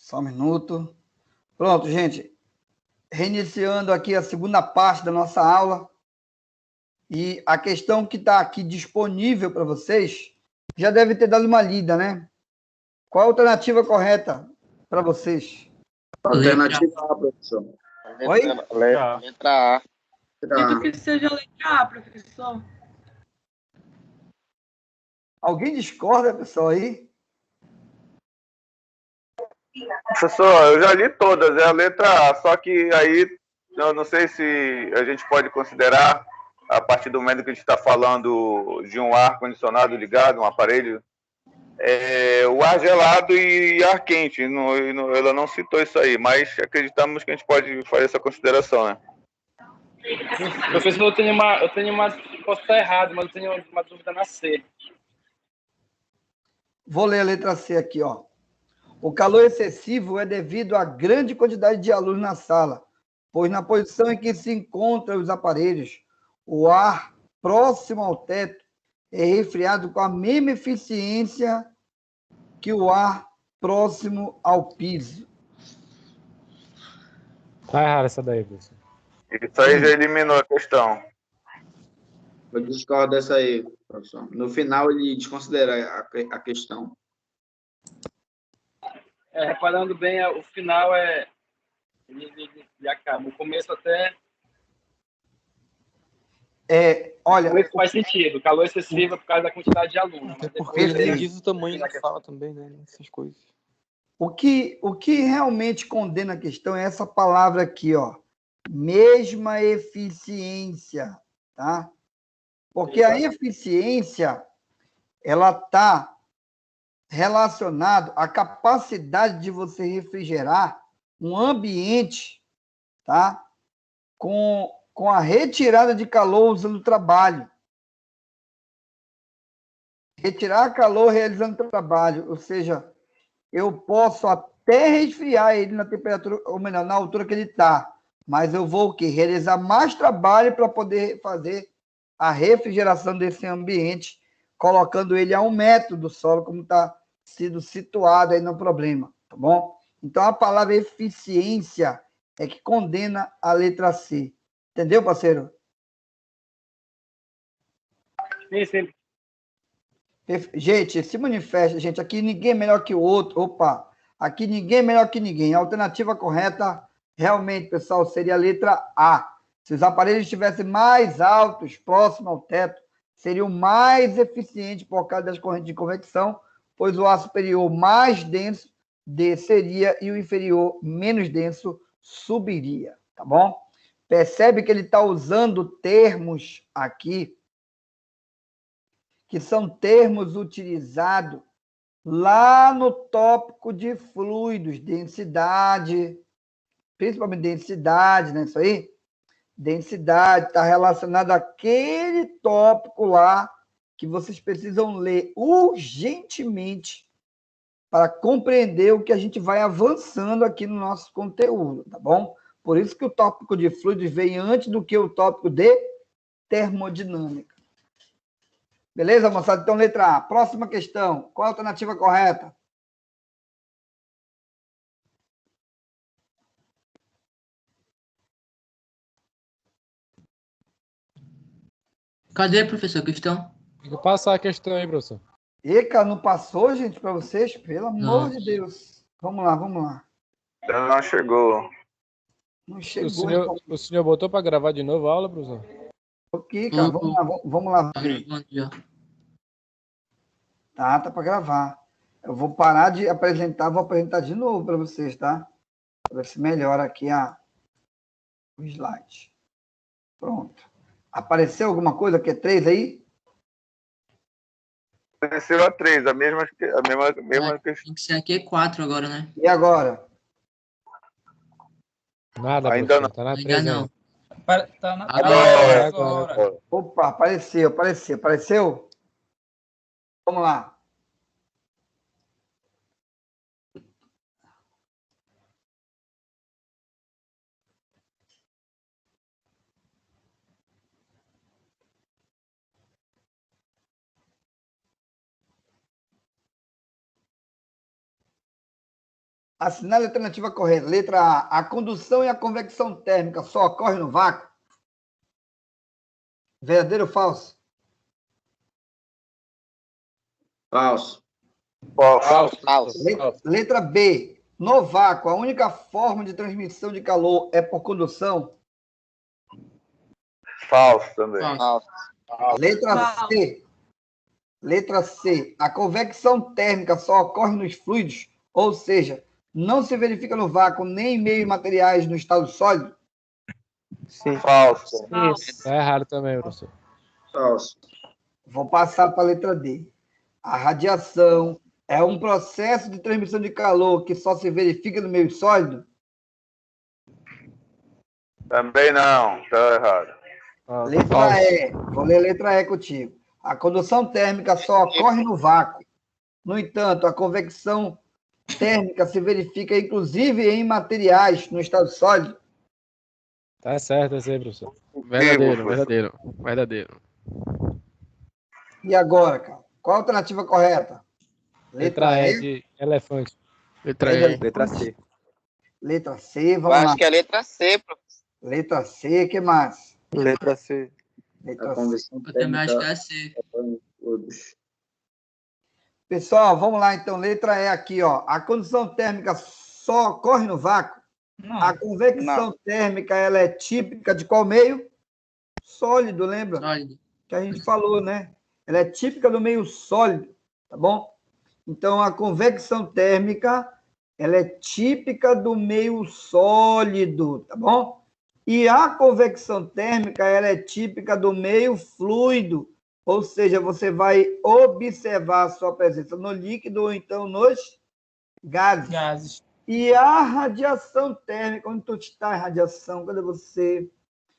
Só um minuto. Pronto, gente. Reiniciando aqui a segunda parte da nossa aula. E a questão que está aqui disponível para vocês, já deve ter dado uma lida, né? Qual a alternativa correta para vocês? Alternativa A, professor. Oi? Letra A. Acredito que seja a letra A, professor. Alguém discorda, pessoal, aí? Professor, eu já li todas, é a letra A, só que aí eu não sei se a gente pode considerar, a partir do momento que a gente está falando de um ar-condicionado ligado, um aparelho, o ar gelado e ar quente. Ela não citou isso aí, mas acreditamos que a gente pode fazer essa consideração, né? Professor, posso estar errado, mas eu tenho uma dúvida na C. Vou ler a letra C aqui, ó. O calor excessivo é devido à grande quantidade de alunos na sala, pois na posição em que se encontram os aparelhos, o ar próximo ao teto é resfriado com a mesma eficiência que o ar próximo ao piso. Tá errado essa daí, professor. Isso aí já eliminou a questão. Eu discordo dessa aí, professor. No final, ele desconsidera a questão. Reparando bem, o final ele acaba. O começo até... Olha... O começo faz sentido. Calor excessivo é por causa da quantidade de alunos. Até porque ele diz o tamanho da sala também, né? Essas coisas. O que realmente condena a questão é essa palavra aqui, ó. Mesma eficiência, tá? Porque a eficiência, ela está relacionada à capacidade de você refrigerar um ambiente, tá? Com a retirada de calor usando o trabalho. Retirar calor realizando o trabalho, ou seja, eu posso até resfriar ele na temperatura, ou melhor, na altura que ele está, mas eu vou o quê? Realizar mais trabalho para poder fazer a refrigeração desse ambiente, colocando ele a 1 metro do solo, como está sido situado aí no problema, tá bom? Então, a palavra eficiência é que condena a letra C. Entendeu, parceiro? Sim. Gente, se manifesta, gente, aqui ninguém é melhor que o outro. Opa, aqui ninguém é melhor que ninguém. A alternativa correta, realmente, pessoal, seria a letra A. Se os aparelhos estivessem mais altos, próximo ao teto, seriam mais eficientes por causa das correntes de convecção, pois o ar superior mais denso desceria e o inferior menos denso subiria, tá bom? Percebe que ele está usando termos aqui que são termos utilizados lá no tópico de fluidos, densidade, principalmente densidade, né? Isso aí? Densidade está relacionado àquele tópico lá que vocês precisam ler urgentemente para compreender o que a gente vai avançando aqui no nosso conteúdo, tá bom? Por isso que o tópico de fluidos veio antes do que o tópico de termodinâmica. Beleza, moçada? Então, letra A. Próxima questão. Qual a alternativa correta? Cadê, professor, a questão? Vou passar a questão aí, professor. Eca, não passou, gente, para vocês? Pelo amor de Deus. Vamos lá, vamos lá. Não chegou. Não chegou. O senhor botou para gravar de novo a aula, professor? Ok, cara, vamos lá. Tá para gravar. Eu vou parar de apresentar, vou apresentar de novo para vocês, tá? Para ver se melhora aqui o slide. Pronto. Apareceu alguma coisa que é 3 aí? Apareceu a 3, a mesma questão. Tem que ser aqui 4 agora, né? E agora? Nada, Ainda professor. não. Tá na Ainda 3 não. Tá na Agora. Opa, apareceu? Vamos lá. Assinale a alternativa correta. Letra A. A condução e a convecção térmica só ocorrem no vácuo? Verdadeiro ou falso? Falso. Falso. Letra B. No vácuo, a única forma de transmissão de calor é por condução? Falso também. Falso. Letra C. Letra C. A convecção térmica só ocorre nos fluidos, ou seja, não se verifica no vácuo nem em meios materiais no estado sólido? Sim. Falso. Tá errado também, professor. Falso. Vou passar para a letra D. A radiação é um processo de transmissão de calor que só se verifica no meio sólido? Também não. Tá errado. Letra E. Vou ler a letra E contigo. A condução térmica só ocorre no vácuo. No entanto, a convecção térmica se verifica inclusive em materiais no estado sólido? Tá certo esse aí, professor. Verdadeiro. E agora, cara? Qual a alternativa correta? Letra E de elefante. Letra C. Letra C, Eu vamos lá. acho que é letra C, professor. Letra C, o que mais? Letra C. Letra A C. conversão Eu também acho que térmica é C. todos. Pessoal, vamos lá então. Letra E aqui, ó. A condução térmica só ocorre no vácuo? A convecção térmica, ela é típica de qual meio? Sólido, lembra? Sólido. Que a gente falou, né? Ela é típica do meio sólido, tá bom? Então, a convecção térmica, ela é típica do meio sólido, tá bom? E a convecção térmica, ela é típica do meio fluido, ou seja, você vai observar a sua presença no líquido ou então nos gases. E a radiação térmica, onde tu está a radiação? Cadê você?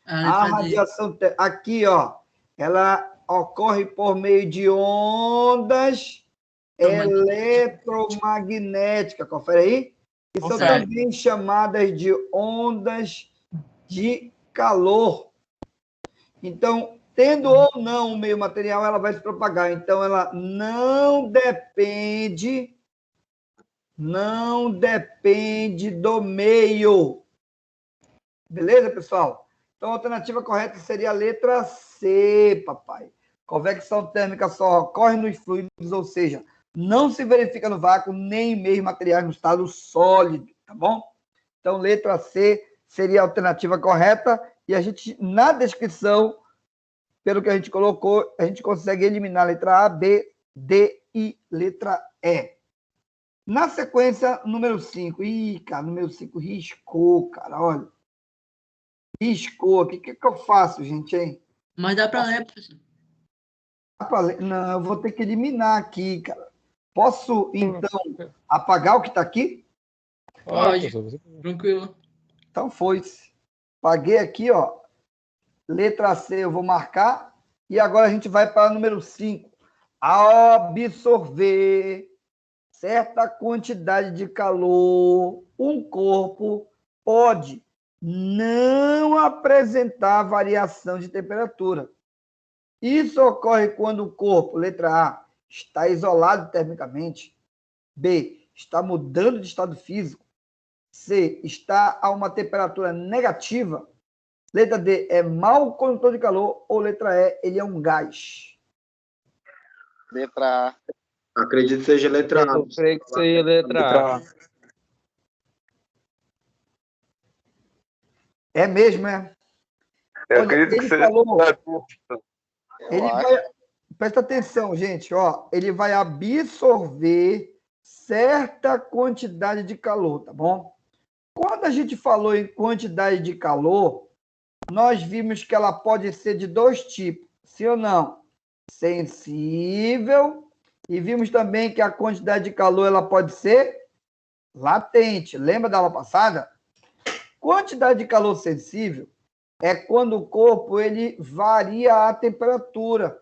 A radiação térmica, aqui, ó, ela ocorre por meio de ondas eletromagnéticas, confere aí, que são também chamadas de ondas de calor. Então, tendo ou não o meio material, ela vai se propagar. Então, ela não depende do meio. Beleza, pessoal? Então, a alternativa correta seria a letra C, papai. Convecção térmica só ocorre nos fluidos, ou seja, não se verifica no vácuo nem em meios materiais no estado sólido, tá bom? Então, letra C seria a alternativa correta e a gente, na descrição, pelo que a gente colocou, a gente consegue eliminar a letra A, B, D e letra E. Na sequência, número 5. Ih, cara, número 5 riscou, cara, olha. Riscou aqui. O que eu faço, gente, hein? Mas dá para ler, professor. Dá pra ler? Não, eu vou ter que eliminar aqui, cara. Posso, então, apagar o que está aqui? Pode. Tranquilo. Então foi-se. Paguei aqui, ó. Letra C eu vou marcar. E agora a gente vai para o número 5. Absorver certa quantidade de calor, um corpo pode não apresentar variação de temperatura. Isso ocorre quando o corpo, letra A, está isolado termicamente. B, está mudando de estado físico. C, está a uma temperatura negativa. Letra D, é mau condutor de calor. Ou letra E, ele é um gás. Letra A. Acredito que seja letra A. Eu creio que seria letra A. É mesmo, é? Eu Olha, acredito que ele seja falou- letra Ele vai, presta atenção, gente, ó, ele vai absorver certa quantidade de calor, tá bom? Quando a gente falou em quantidade de calor, nós vimos que ela pode ser de dois tipos, sim ou não? Sensível, e vimos também que a quantidade de calor ela pode ser latente. Lembra da aula passada? Quantidade de calor sensível é quando o corpo ele varia a temperatura,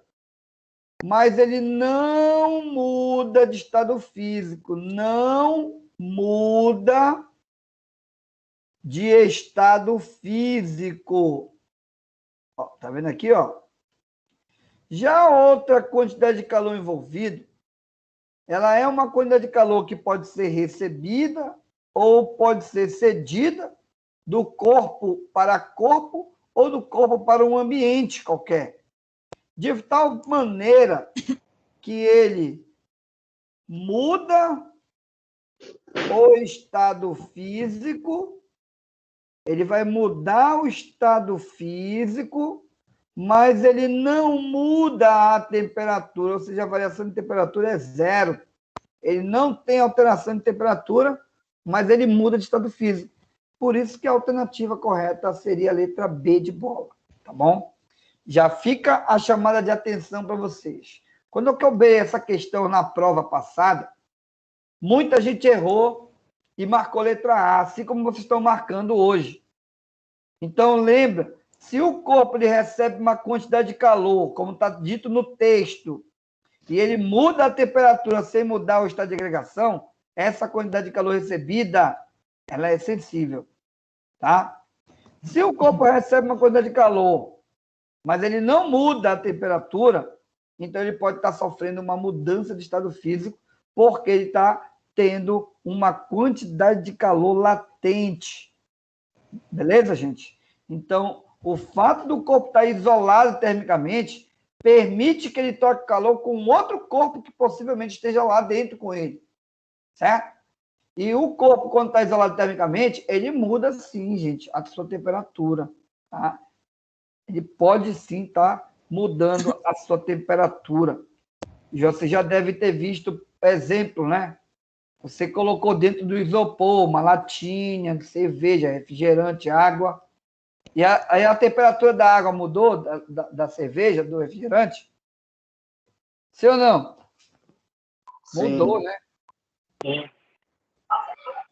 mas ele não muda de estado físico, não muda de estado físico. Ó, tá vendo aqui, ó? Já outra quantidade de calor envolvida, ela é uma quantidade de calor que pode ser recebida ou pode ser cedida do corpo para corpo ou do corpo para um ambiente qualquer, de tal maneira que ele muda o estado físico, ele vai mudar o estado físico, mas ele não muda a temperatura, ou seja, a variação de temperatura é zero. Ele não tem alteração de temperatura, mas ele muda de estado físico. Por isso que a alternativa correta seria a letra B de bola, tá bom? Já fica a chamada de atenção para vocês. Quando eu cobrei essa questão na prova passada, muita gente errou e marcou letra A, assim como vocês estão marcando hoje. Então, lembra, se o corpo ele recebe uma quantidade de calor, como está dito no texto, e ele muda a temperatura sem mudar o estado de agregação, essa quantidade de calor recebida, ela é sensível, tá? Se o corpo recebe uma quantidade de calor, mas ele não muda a temperatura, então ele pode estar sofrendo uma mudança de estado físico, porque ele está tendo uma quantidade de calor latente. Beleza, gente? Então, o fato do corpo estar isolado termicamente permite que ele toque calor com outro corpo que possivelmente esteja lá dentro com ele. Certo? E o corpo, quando está isolado termicamente, ele muda sim, gente, a sua temperatura. Tá? Ele pode sim estar mudando a sua temperatura. Você já deve ter visto exemplo, né? Você colocou dentro do isopor uma latinha de cerveja, refrigerante, água. E aí a temperatura da água mudou, da cerveja, do refrigerante? Sim ou não? Sim. Mudou, né?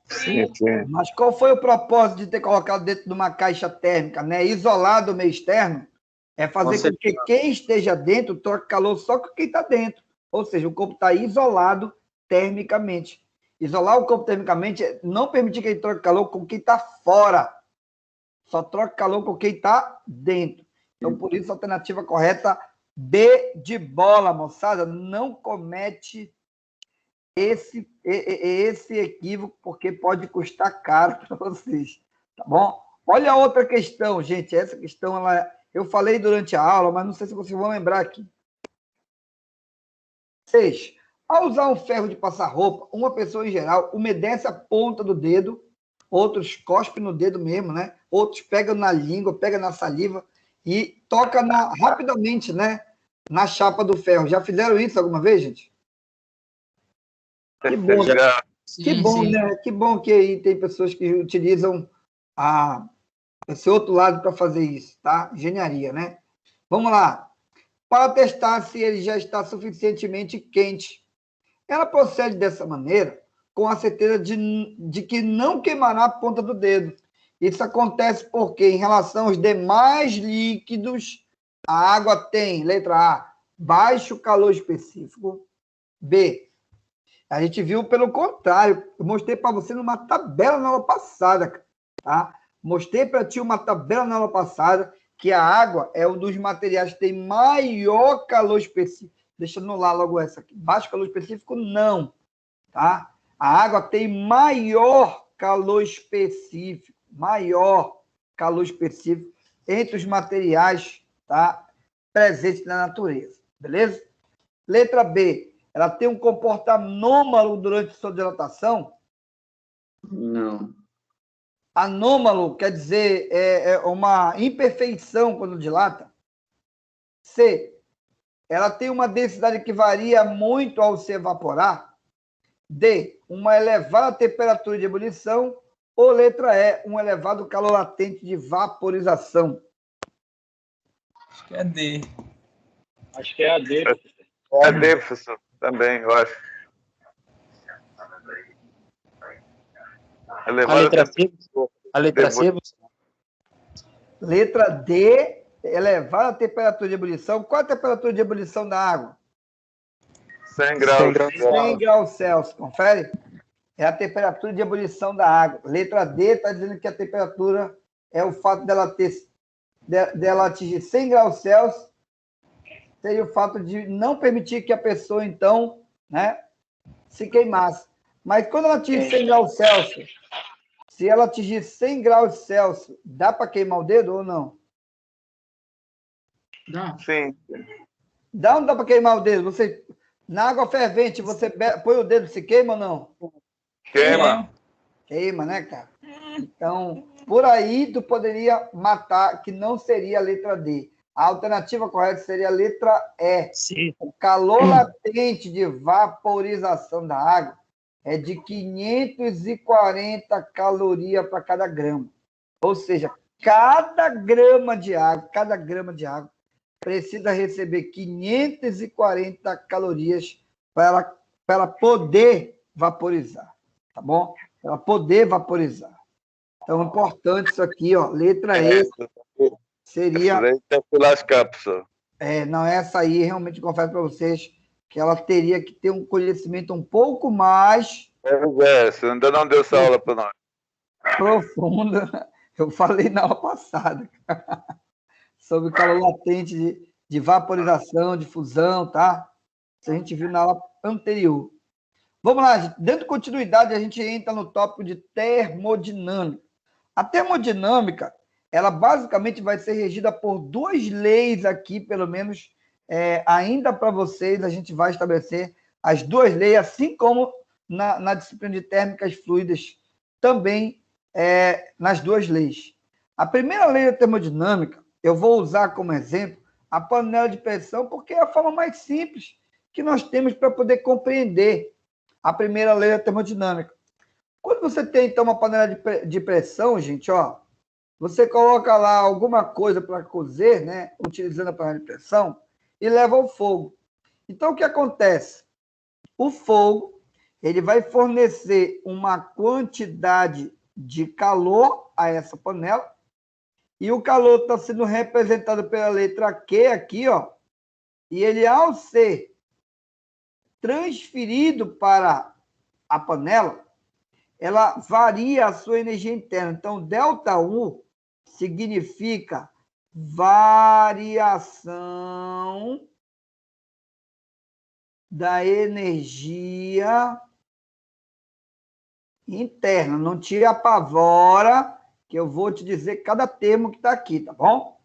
Sim, sim. Mas qual foi o propósito de ter colocado dentro de uma caixa térmica, né? Isolado o meio externo, é fazer com que quem esteja dentro troque calor só com quem está dentro. Ou seja, o corpo está isolado termicamente. Isolar o corpo termicamente é não permitir que ele troque calor com quem está fora. Só troca calor com quem está dentro. Então, por isso, a alternativa correta, B de bola, moçada. Não comete esse equívoco, porque pode custar caro para vocês. Tá bom? Olha a outra questão, gente. Essa questão, eu falei durante a aula, mas não sei se vocês vão lembrar aqui. 6. Ao usar um ferro de passar roupa, uma pessoa em geral umedece a ponta do dedo, outros cospem no dedo mesmo, né? Outros pegam na língua, pegam na saliva e toca rapidamente, né? Na chapa do ferro. Já fizeram isso alguma vez, gente? Que bom, que bom, né? Que bom que aí tem pessoas que utilizam esse outro lado para fazer isso, tá? Engenharia, né? Vamos lá. Para testar se ele já está suficientemente quente. Ela procede dessa maneira com a certeza de que não queimará a ponta do dedo. Isso acontece porque, em relação aos demais líquidos, a água tem, letra A, baixo calor específico. B, a gente viu pelo contrário. Eu mostrei para você numa tabela na aula passada, tá? Mostrei para ti uma tabela na aula passada que a água é um dos materiais que tem maior calor específico. Deixa eu anular logo essa aqui. Baixo calor específico, não. Tá? A água tem maior calor específico. Maior calor específico entre os materiais, tá, presentes na natureza. Beleza? Letra B. Ela tem um comportamento anômalo durante sua dilatação? Não. Anômalo quer dizer é uma imperfeição quando dilata? C. Ela tem uma densidade que varia muito ao se evaporar? D. Uma elevada temperatura de ebulição? Ou letra E. Um elevado calor latente de vaporização? Acho que é D. Acho que é a D. É a D, professor. Também, eu acho. A letra C? A letra C? Letra D. Elevada temperatura de ebulição. Qual a temperatura de ebulição da água? 100 graus. 100 graus Celsius. Confere? É a temperatura de ebulição da água. Letra D está dizendo que a temperatura é o fato dela atingir 100 graus Celsius. Seria o fato de não permitir que a pessoa, então, né, se queimasse. Mas quando ela atingir 100 graus Celsius, se ela atingir 100 graus Celsius, dá para queimar o dedo ou não? Dá. Sim. Dá ou não dá para queimar o dedo? Você, na água fervente, você põe o dedo, se queima ou não? Queima. Queima, né, cara? Então, por aí tu poderia matar, que não seria a letra D. A alternativa correta seria a letra E. Sim. O calor latente de vaporização da água é de 540 calorias para cada grama. Ou seja, cada grama de água precisa receber 540 calorias para ela poder vaporizar, tá bom? Para ela poder vaporizar. Então, importante isso aqui, ó, letra E seria... Pelas cápsulas. Não, essa aí, realmente, confesso para vocês que ela teria que ter um conhecimento um pouco mais... Você ainda não deu essa aula para nós. Profunda. Eu falei na aula passada sobre o calor latente de vaporização, de fusão, tá? Isso a gente viu na aula anterior. Vamos lá, gente. Dando continuidade, a gente entra no tópico de termodinâmica. A termodinâmica, ela basicamente vai ser regida por duas leis aqui, pelo menos, ainda para vocês, a gente vai estabelecer as duas leis, assim como na disciplina de térmicas fluidas, também nas duas leis. A primeira lei da termodinâmica, eu vou usar como exemplo a panela de pressão, porque é a forma mais simples que nós temos para poder compreender a primeira lei da termodinâmica. Quando você tem, então, uma panela de pressão, gente, ó, você coloca lá alguma coisa para cozer, né, utilizando a panela de pressão, e leva ao fogo. Então, o que acontece? O fogo, ele vai fornecer uma quantidade de calor a essa panela, e o calor está sendo representado pela letra Q aqui, ó, e ele, ao ser transferido para a panela, ela varia a sua energia interna. Então, ΔU significa variação da energia interna. Não te apavora, que eu vou te dizer cada termo que está aqui, tá bom?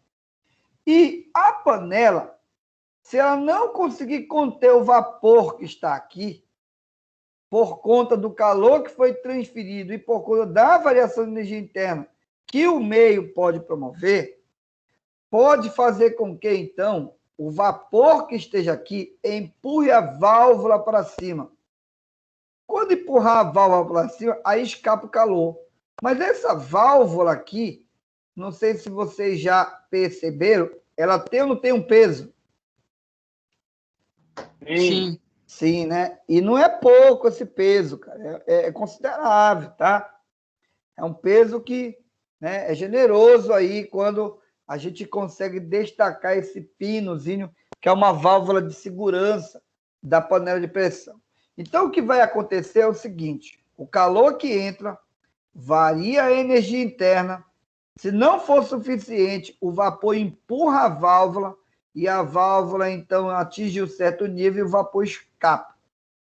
E a panela, se ela não conseguir conter o vapor que está aqui, por conta do calor que foi transferido e por conta da variação de energia interna que o meio pode promover, pode fazer com que, então, o vapor que esteja aqui empurre a válvula para cima. Quando empurrar a válvula para cima, aí escapa o calor. Mas essa válvula aqui, não sei se vocês já perceberam, ela tem ou não tem um peso? Sim. Sim, né? E não é pouco esse peso, cara. É considerável, tá? É um peso que, né, é generoso aí quando a gente consegue destacar esse pinozinho, que é uma válvula de segurança da panela de pressão. Então, o que vai acontecer é o seguinte: o calor que entra varia a energia interna. Se não for suficiente, o vapor empurra a válvula e a válvula, então, atinge um certo nível e o vapor escapa.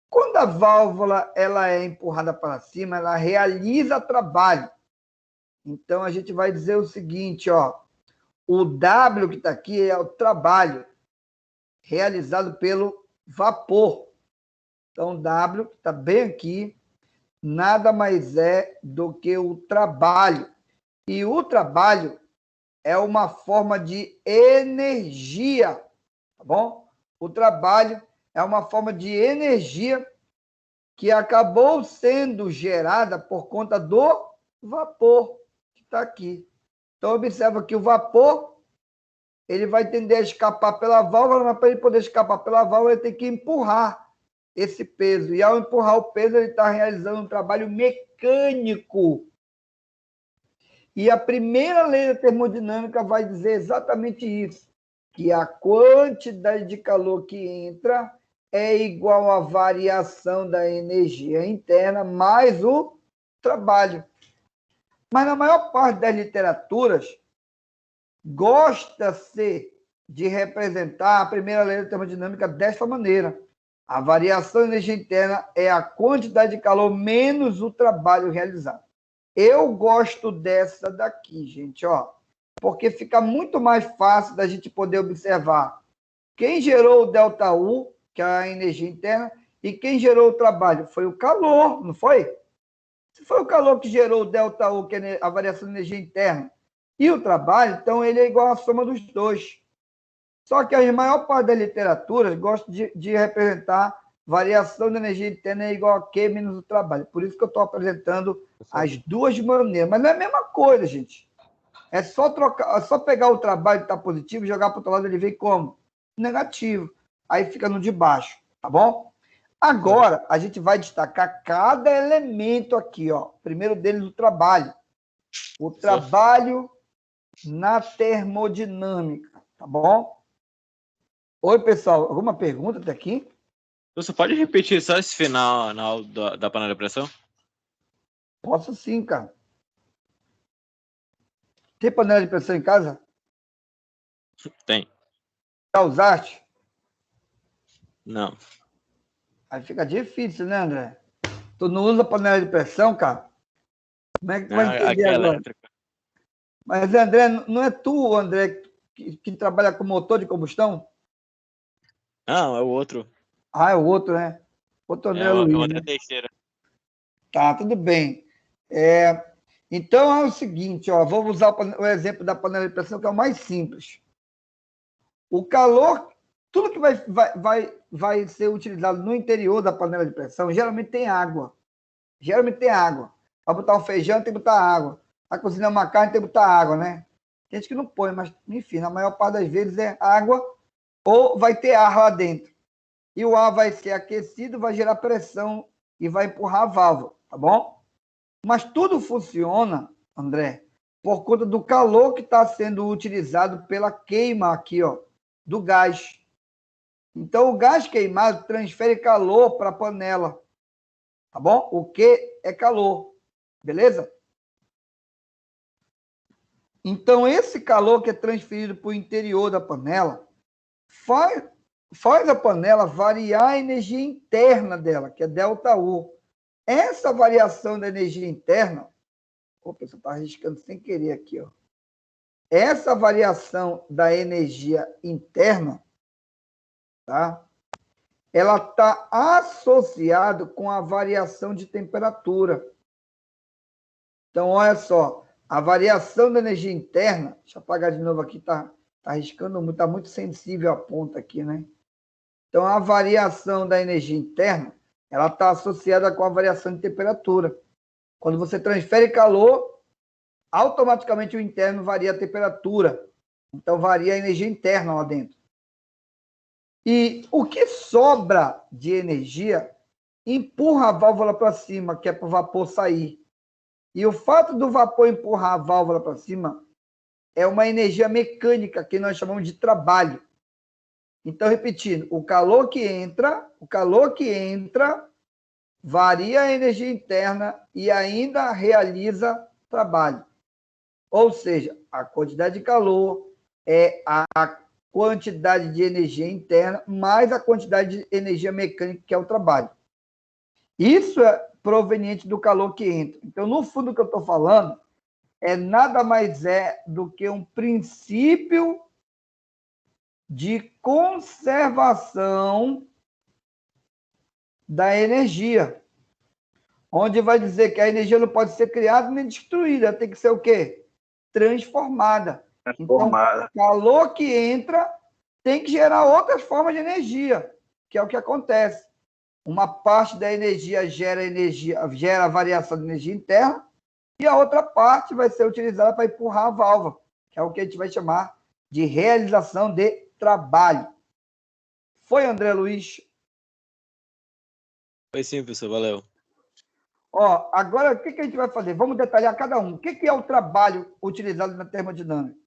Quando a válvula ela é empurrada para cima, ela realiza trabalho. Então, a gente vai dizer o seguinte, ó, o W que está aqui é o trabalho realizado pelo vapor. Então, W, que está bem aqui, nada mais é do que o trabalho. E o trabalho é uma forma de energia, tá bom? O trabalho é uma forma de energia que acabou sendo gerada por conta do vapor que está aqui. Então, observa que o vapor ele vai tender a escapar pela válvula, mas para ele poder escapar pela válvula, ele tem que empurrar esse peso. E ao empurrar o peso, ele está realizando um trabalho mecânico. E a primeira lei da termodinâmica vai dizer exatamente isso, que a quantidade de calor que entra é igual à variação da energia interna mais o trabalho. Mas na maior parte das literaturas, gosta-se de representar a primeira lei da termodinâmica desta maneira. A variação de energia interna é a quantidade de calor menos o trabalho realizado. Eu gosto dessa daqui, gente, ó, porque fica muito mais fácil da gente poder observar quem gerou o ΔU, que é a energia interna, e quem gerou o trabalho. Foi o calor, não foi? Se foi o calor que gerou o ΔU, que é a variação de energia interna, e o trabalho, então ele é igual à soma dos dois. Só que a maior parte da literatura gosta de representar variação de energia interna é igual a Q menos o trabalho. Por isso que eu estou apresentando as duas maneiras. Mas não é a mesma coisa, gente. É só pegar o trabalho que está positivo e jogar para o outro lado, ele vem como? Negativo. Aí fica no de baixo, tá bom? Agora, a gente vai destacar cada elemento aqui, ó. Primeiro deles, o trabalho. O trabalho na termodinâmica, tá bom? Oi, pessoal. Alguma pergunta até aqui? Você pode repetir só esse final da panela de pressão? Posso sim, cara. Tem panela de pressão em casa? Tem. Já usaste? Não. Aí fica difícil, né, André? Tu não usa panela de pressão, cara? Como é que tu vai entender aqui é agora? elétrica. Mas, André, não é tu, André, que trabalha com motor de combustão? Não, é o outro. Ah, é o outro, né? Outro André Luiz, é o André né? Teixeira. Tá, tudo bem. Então é o seguinte, ó, vou usar o exemplo da panela de pressão, que é o mais simples. O calor, tudo que vai ser utilizado no interior da panela de pressão, geralmente tem água. Geralmente tem água. Para botar um feijão, tem que botar água. Para cozinhar uma carne, tem que botar água, né? Tem gente que não põe, mas, enfim, na maior parte das vezes é água ou vai ter ar lá dentro. E o ar vai ser aquecido, vai gerar pressão e vai empurrar a válvula, tá bom? Mas tudo funciona, André, por conta do calor que está sendo utilizado pela queima aqui, ó, do gás. Então, o gás queimado transfere calor para a panela, tá bom? O que é calor, beleza? Então, esse calor que é transferido para o interior da panela faz a panela variar a energia interna dela, que é ΔU. Essa variação da energia interna, o pessoal está arriscando sem querer aqui, ó. Essa variação da energia interna, tá? Ela está associada com a variação de temperatura. Então, olha só, a variação da energia interna, deixa eu apagar de novo aqui, tá arriscando muito, está muito sensível a ponta aqui, né? Então, a variação da energia interna, ela está associada com a variação de temperatura. Quando você transfere calor, automaticamente o interno varia a temperatura. Então, varia a energia interna lá dentro. E o que sobra de energia empurra a válvula para cima, que é para o vapor sair. E o fato do vapor empurrar a válvula para cima é uma energia mecânica que nós chamamos de trabalho. Então, repetindo, o calor que entra varia a energia interna e ainda realiza trabalho. Ou seja, a quantidade de calor é a quantidade de energia interna mais a quantidade de energia mecânica, que é o trabalho. Isso é proveniente do calor que entra. Então, no fundo, o que eu estou falando nada mais do que um princípio de conservação da energia, onde vai dizer que a energia não pode ser criada nem destruída, ela tem que ser o quê? Transformada. Então, o calor que entra tem que gerar outras formas de energia, que é o que acontece. Uma parte da energia gera variação de energia interna, e a outra parte vai ser utilizada para empurrar a válvula, que é o que a gente vai chamar de realização de trabalho. Foi, André Luiz? Foi sim, professor, valeu. Ó, agora, o que a gente vai fazer? Vamos detalhar cada um. O que é o trabalho utilizado na termodinâmica?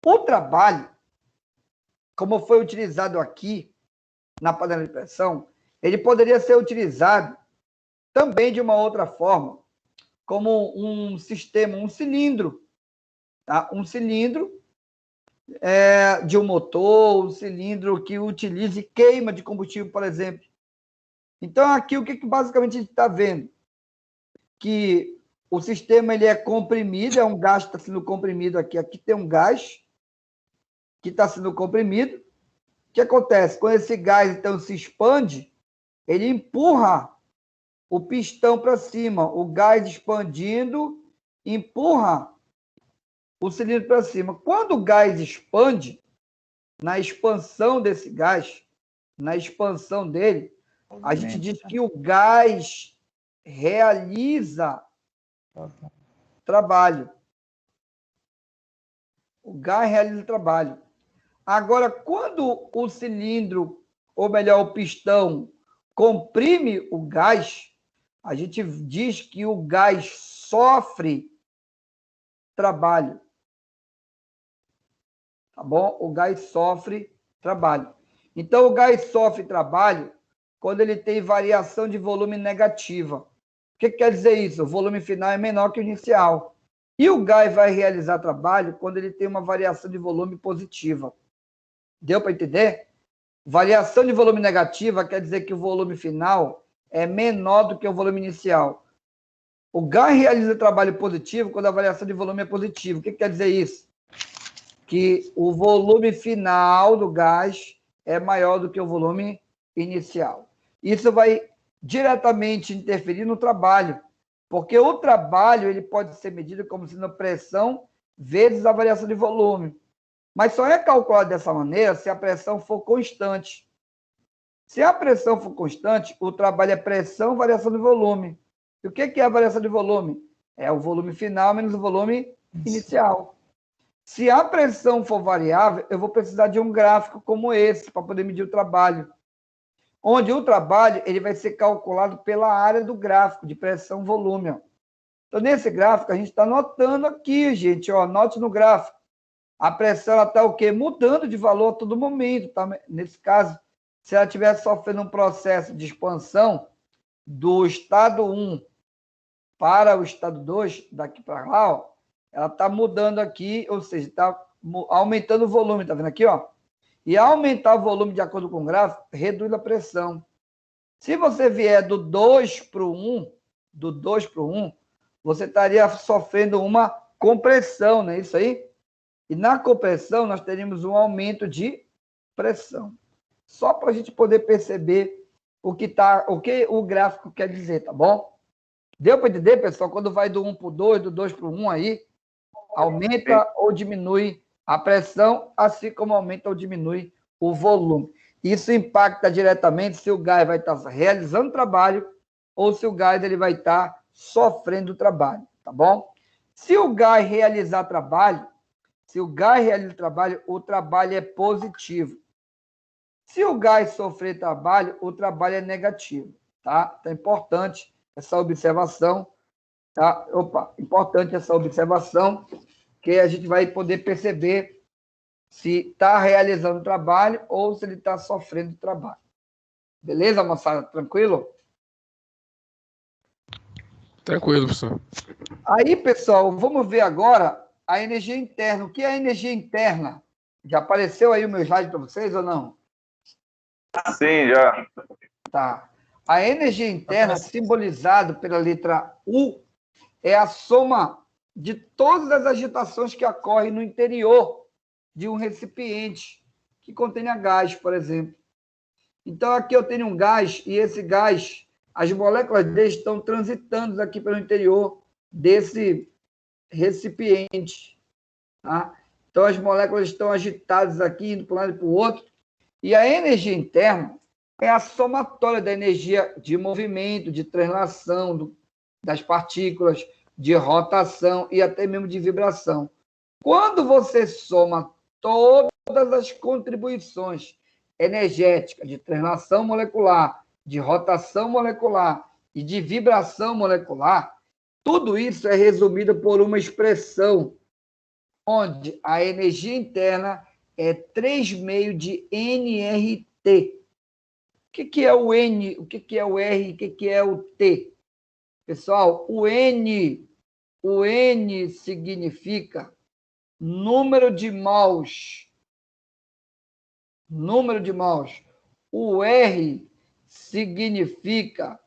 O trabalho, como foi utilizado aqui na panela de pressão, ele poderia ser utilizado também de uma outra forma, como um sistema, um cilindro, tá? Um cilindro de um motor, um cilindro que utilize queima de combustível, por exemplo. Então, aqui, o que basicamente a gente está vendo? Que o sistema ele é comprimido, é um gás que está sendo comprimido aqui. Aqui tem um gás que está sendo comprimido. O que acontece? Quando esse gás, então, se expande, ele empurra o pistão para cima. O gás expandindo, empurra o cilindro para cima. Quando o gás expande, na expansão desse gás, na expansão dele, a gente diz que o gás realiza trabalho. O gás realiza trabalho. Agora, quando o cilindro, ou melhor, o pistão, comprime o gás, a gente diz que o gás sofre trabalho. Tá bom? O gás sofre trabalho. Então, o gás sofre trabalho quando ele tem variação de volume negativa. O que quer dizer isso? O volume final é menor que o inicial. E o gás vai realizar trabalho quando ele tem uma variação de volume positiva. Deu para entender? Variação de volume negativa quer dizer que o volume final é menor do que o volume inicial. O gás realiza trabalho positivo quando a variação de volume é positiva. O que quer dizer isso? Que o volume final do gás é maior do que o volume inicial. Isso vai diretamente interferir no trabalho, porque o trabalho ele pode ser medido como sendo pressão vezes a variação de volume. Mas só é calculado dessa maneira se a pressão for constante. Se a pressão for constante, o trabalho é pressão, variação de volume. E o que é a variação de volume? É o volume final menos o volume inicial. Se a pressão for variável, eu vou precisar de um gráfico como esse para poder medir o trabalho. Onde o trabalho ele vai ser calculado pela área do gráfico, de pressão-volume. Então, nesse gráfico, a gente está notando aqui, gente, ó, note no gráfico. A pressão está o quê? Mudando de valor a todo momento. Tá? Nesse caso, se ela estiver sofrendo um processo de expansão do estado 1 para o estado 2, daqui para lá, ó, ela está mudando aqui, ou seja, está aumentando o volume, está vendo aqui? Ó? E ao aumentar o volume de acordo com o gráfico, reduz a pressão. Se você vier do 2 para o 1, do 2 para o 1, você estaria sofrendo uma compressão, não é isso aí? E na compressão, nós teríamos um aumento de pressão. Só para a gente poder perceber o que o gráfico quer dizer, tá bom? Deu para entender, pessoal? Quando vai do 1 para o 2, do 2 para o 1 aí, aumenta ou diminui a pressão, assim como aumenta ou diminui o volume. Isso impacta diretamente se o gás vai estar realizando trabalho ou se o gás ele vai estar sofrendo trabalho, tá bom? Se o gás realizar trabalho, o trabalho é positivo. Se o gás sofrer trabalho, o trabalho é negativo, tá? Então é importante essa observação, tá? Importante essa observação, que a gente vai poder perceber se está realizando trabalho ou se ele está sofrendo trabalho. Beleza, moçada? Tranquilo? Tranquilo, professor. Aí, pessoal, vamos ver agora a energia interna. O que é a energia interna? Já apareceu aí o meu slide para vocês ou não? Sim, já. Tá. A energia interna, simbolizada pela letra U, é a soma de todas as agitações que ocorrem no interior de um recipiente que contenha gás, por exemplo. Então, aqui eu tenho um gás, e esse gás, as moléculas dele estão transitando aqui pelo interior desse recipiente. Tá? Então, as moléculas estão agitadas aqui, indo para um lado e para o outro. E a energia interna é a somatória da energia de movimento, de translação das partículas, de rotação e até mesmo de vibração. Quando você soma todas as contribuições energéticas de translação molecular, de rotação molecular e de vibração molecular, tudo isso é resumido por uma expressão onde a energia interna é 3 meios de nRT. O que é o N, o que é o R, o que é o T? Pessoal, o N significa número de mols. Número de mols. O R significa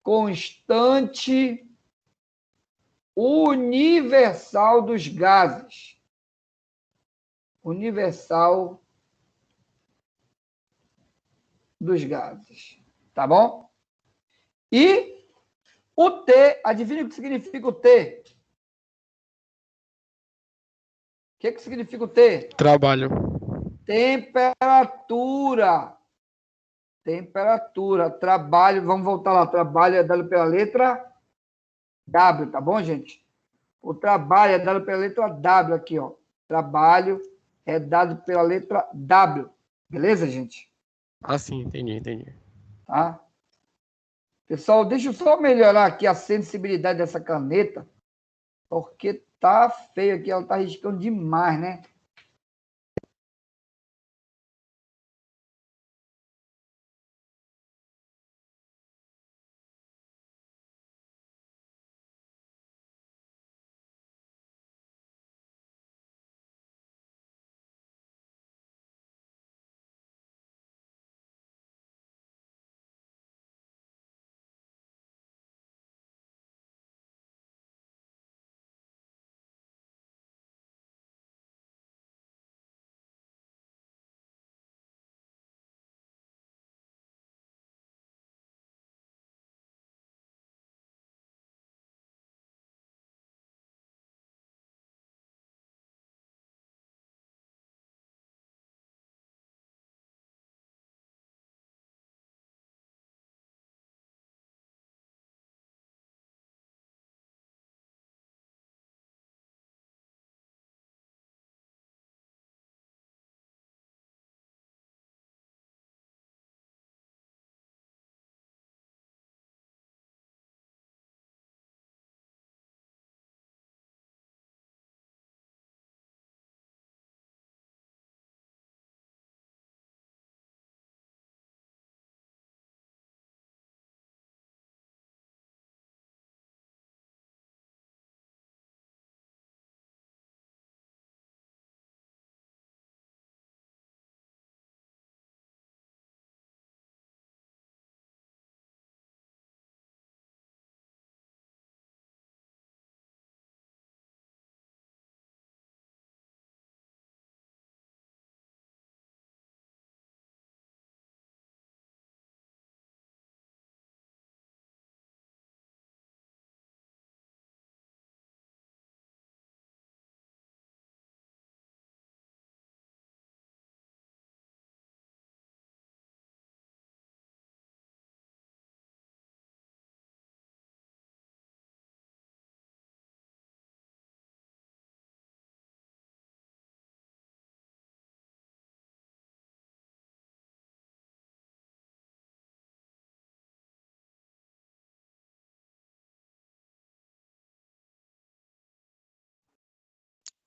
constante universal dos gases. Universal dos gases. Tá bom? E o T, adivinha o que significa o T? O que significa o T? Trabalho. Temperatura. Temperatura. Trabalho, vamos voltar lá. Trabalho é dado pela letra W, tá bom, gente? O trabalho é dado pela letra W aqui, ó. Trabalho é dado pela letra W. Beleza, gente? Ah, sim, entendi. Tá? Pessoal, deixa eu só melhorar aqui a sensibilidade dessa caneta, porque tá feio aqui, ela tá riscando demais, né?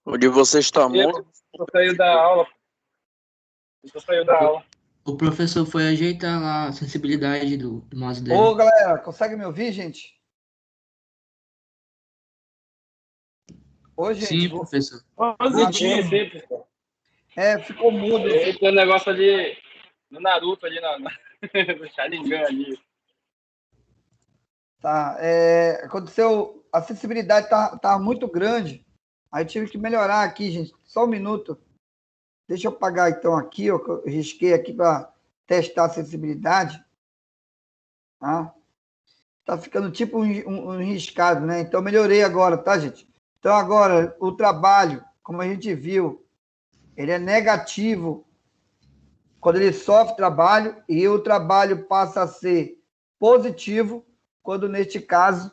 Onde você está muito. Eu saiu da aula. Eu saiu da aula. O professor foi ajeitar lá a sensibilidade do mouse dele. Ô, galera, consegue me ouvir, gente? Ô, gente. Sim, professor. Sim, pessoal. Ficou mudo. Tem um negócio ali no Naruto, ali no Sharingan ali. Tá, aconteceu, a sensibilidade tá muito grande, aí tive que melhorar aqui, gente, só um minuto. Deixa eu apagar então aqui, ó, que eu risquei aqui para testar a sensibilidade. Tá ficando tipo um riscado, né? Então melhorei agora, tá, gente? Então agora, o trabalho, como a gente viu, ele é negativo quando ele sofre trabalho, e o trabalho passa a ser positivo quando, neste caso,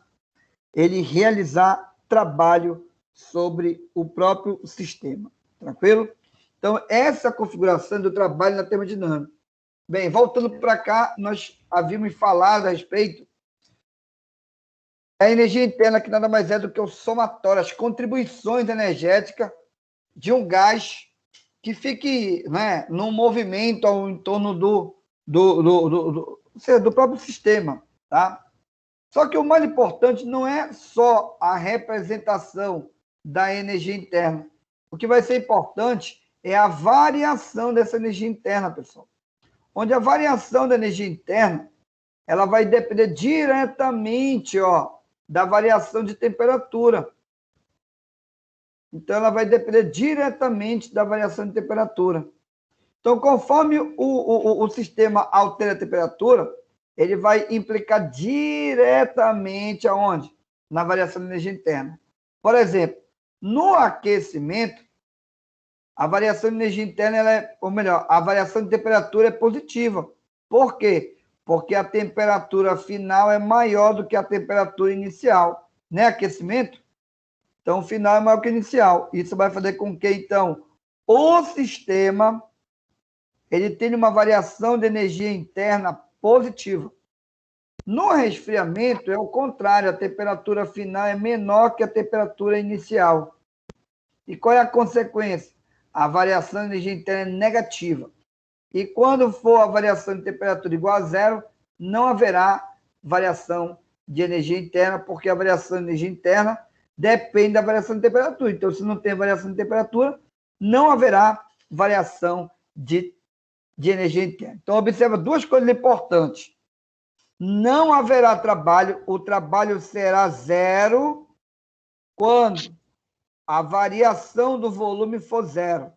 ele realizar trabalho sobre o próprio sistema. Tranquilo? Então, essa é a configuração do trabalho na termodinâmica. Bem, voltando para cá, nós havíamos falado a respeito da energia interna, que nada mais é do que o somatório, as contribuições energéticas de um gás que fique, né, num movimento ao entorno do próprio sistema, tá? Só que o mais importante não é só a representação da energia interna. O que vai ser importante é a variação dessa energia interna, pessoal. Onde a variação da energia interna ela vai depender diretamente, ó, da variação de temperatura. Então, ela vai depender diretamente da variação de temperatura. Então, conforme o sistema altera a temperatura, ele vai implicar diretamente aonde? Na variação de energia interna. Por exemplo, no aquecimento, a variação de energia interna, ou melhor, a variação de temperatura é positiva. Por quê? Porque a temperatura final é maior do que a temperatura inicial. Né, aquecimento? Então, o final é maior que o inicial. Isso vai fazer com que, então, o sistema ele tenha uma variação de energia interna positiva. No resfriamento, é o contrário. A temperatura final é menor que a temperatura inicial. E qual é a consequência? A variação de energia interna é negativa. E quando for a variação de temperatura igual a zero, não haverá variação de energia interna, porque a variação de energia interna depende da variação de temperatura. Então, se não tem variação de temperatura, não haverá variação de energia interna. Então, observa duas coisas importantes. Não haverá trabalho, o trabalho será zero quando a variação do volume for zero.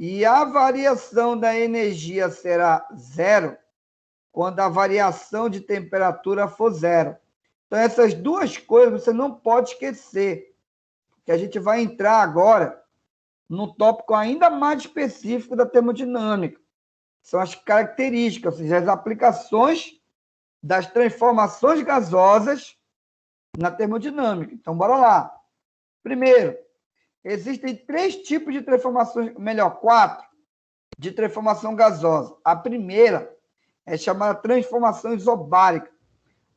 E a variação da energia será zero quando a variação de temperatura for zero. Então, essas duas coisas você não pode esquecer, que a gente vai entrar agora no tópico ainda mais específico da termodinâmica. São as características, ou seja, as aplicações das transformações gasosas na termodinâmica. Então, bora lá. Primeiro, existem 3 tipos de transformações, melhor, 4, de transformação gasosa. A primeira é chamada transformação isobárica.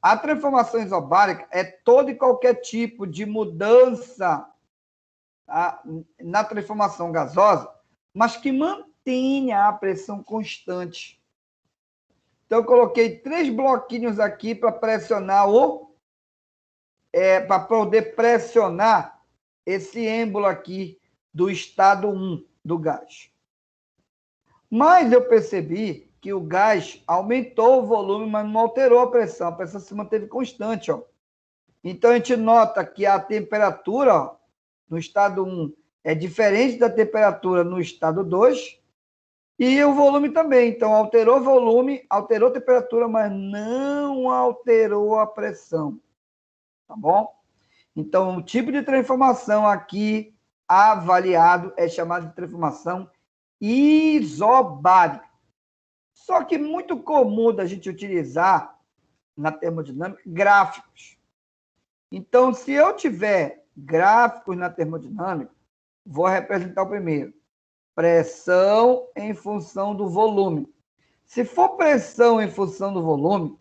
A transformação isobárica é todo e qualquer tipo de mudança na transformação gasosa, mas que mantenha a pressão constante. Então, eu coloquei 3 bloquinhos aqui para pressionar para poder pressionar esse êmbolo aqui do estado 1 do gás. Mas eu percebi que o gás aumentou o volume, mas não alterou a pressão se manteve constante. Ó. Então, a gente nota que a temperatura, ó, no estado 1 é diferente da temperatura no estado 2, e o volume também. Então, alterou o volume, alterou a temperatura, mas não alterou a pressão. Tá bom? Então, o tipo de transformação aqui avaliado é chamado de transformação isobárica. Só que muito comum da gente utilizar na termodinâmica gráficos. Então, se eu tiver gráficos na termodinâmica, vou representar o primeiro. Pressão em função do volume. Se for pressão em função do volume,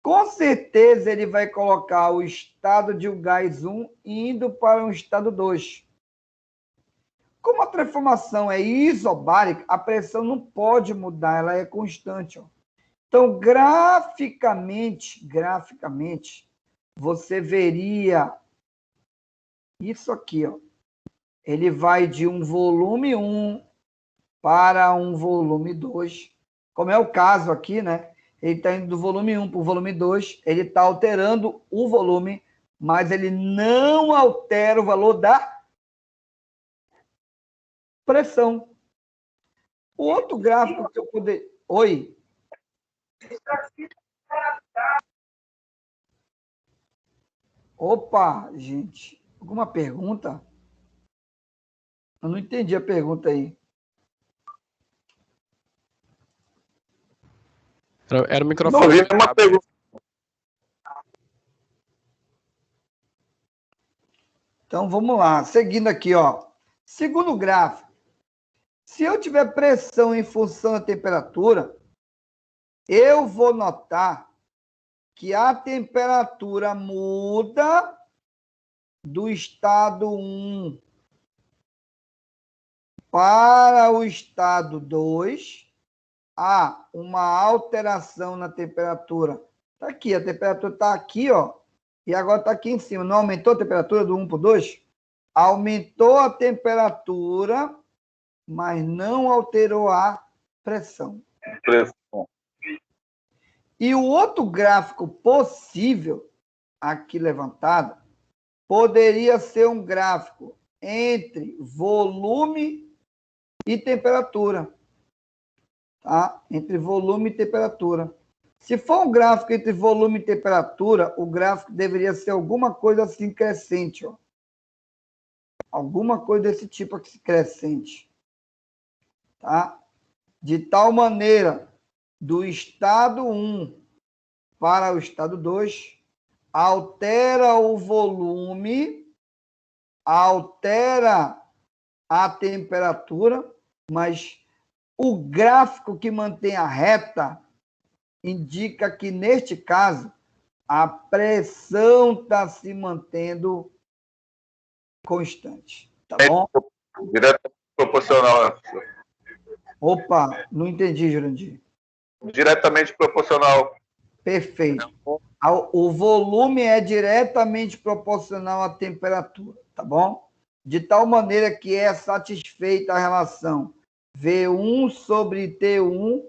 com certeza ele vai colocar o estado de gás 1 indo para um estado 2. Como a transformação é isobárica, a pressão não pode mudar, ela é constante. Ó. Então, graficamente, você veria isso aqui. Ó. Ele vai de um volume 1 para um volume 2, como é o caso aqui, né? Ele está indo do volume 1 para o volume 2, ele está alterando o volume, mas ele não altera o valor da pressão. O outro gráfico que eu poderia... Oi? Opa, gente. Alguma pergunta? Eu não entendi a pergunta aí. Era o microfone. Não, uma pergunta. Então, vamos lá. Seguindo aqui, ó. Segundo gráfico. Se eu tiver pressão em função da temperatura, eu vou notar que a temperatura muda do estado 1 para o estado 2, há uma alteração na temperatura. Está aqui, a temperatura está aqui, ó, e agora está aqui em cima. Não aumentou a temperatura do 1 para o 2? Aumentou a temperatura, mas não alterou a pressão. E o outro gráfico possível, aqui levantado, poderia ser um gráfico entre volume e temperatura. Tá? Entre volume e temperatura. Se for um gráfico entre volume e temperatura, o gráfico deveria ser alguma coisa assim crescente. Ó. Alguma coisa desse tipo aqui crescente. Tá? De tal maneira, do estado 1 para o estado 2, altera o volume, altera a temperatura, mas o gráfico que mantém a reta indica que, neste caso, a pressão está se mantendo constante. Tá bom? Diretamente proporcional. Opa, não entendi, Jurandir. Diretamente proporcional. Perfeito. O volume é diretamente proporcional à temperatura, tá bom? De tal maneira que é satisfeita a relação V1 sobre T1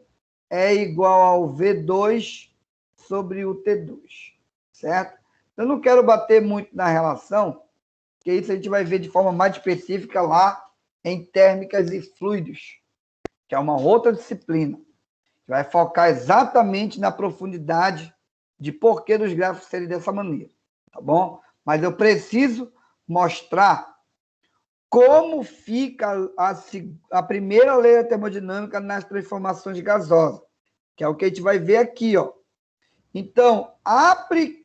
é igual ao V2 sobre o T2, certo? Eu não quero bater muito na relação, porque isso a gente vai ver de forma mais específica lá em térmicas e fluidos, que é uma outra disciplina, que vai focar exatamente na profundidade de porquê dos gráficos serem dessa maneira, tá bom? Mas eu preciso mostrar como fica a primeira lei da termodinâmica nas transformações gasosas, que é o que a gente vai ver aqui, ó. Então,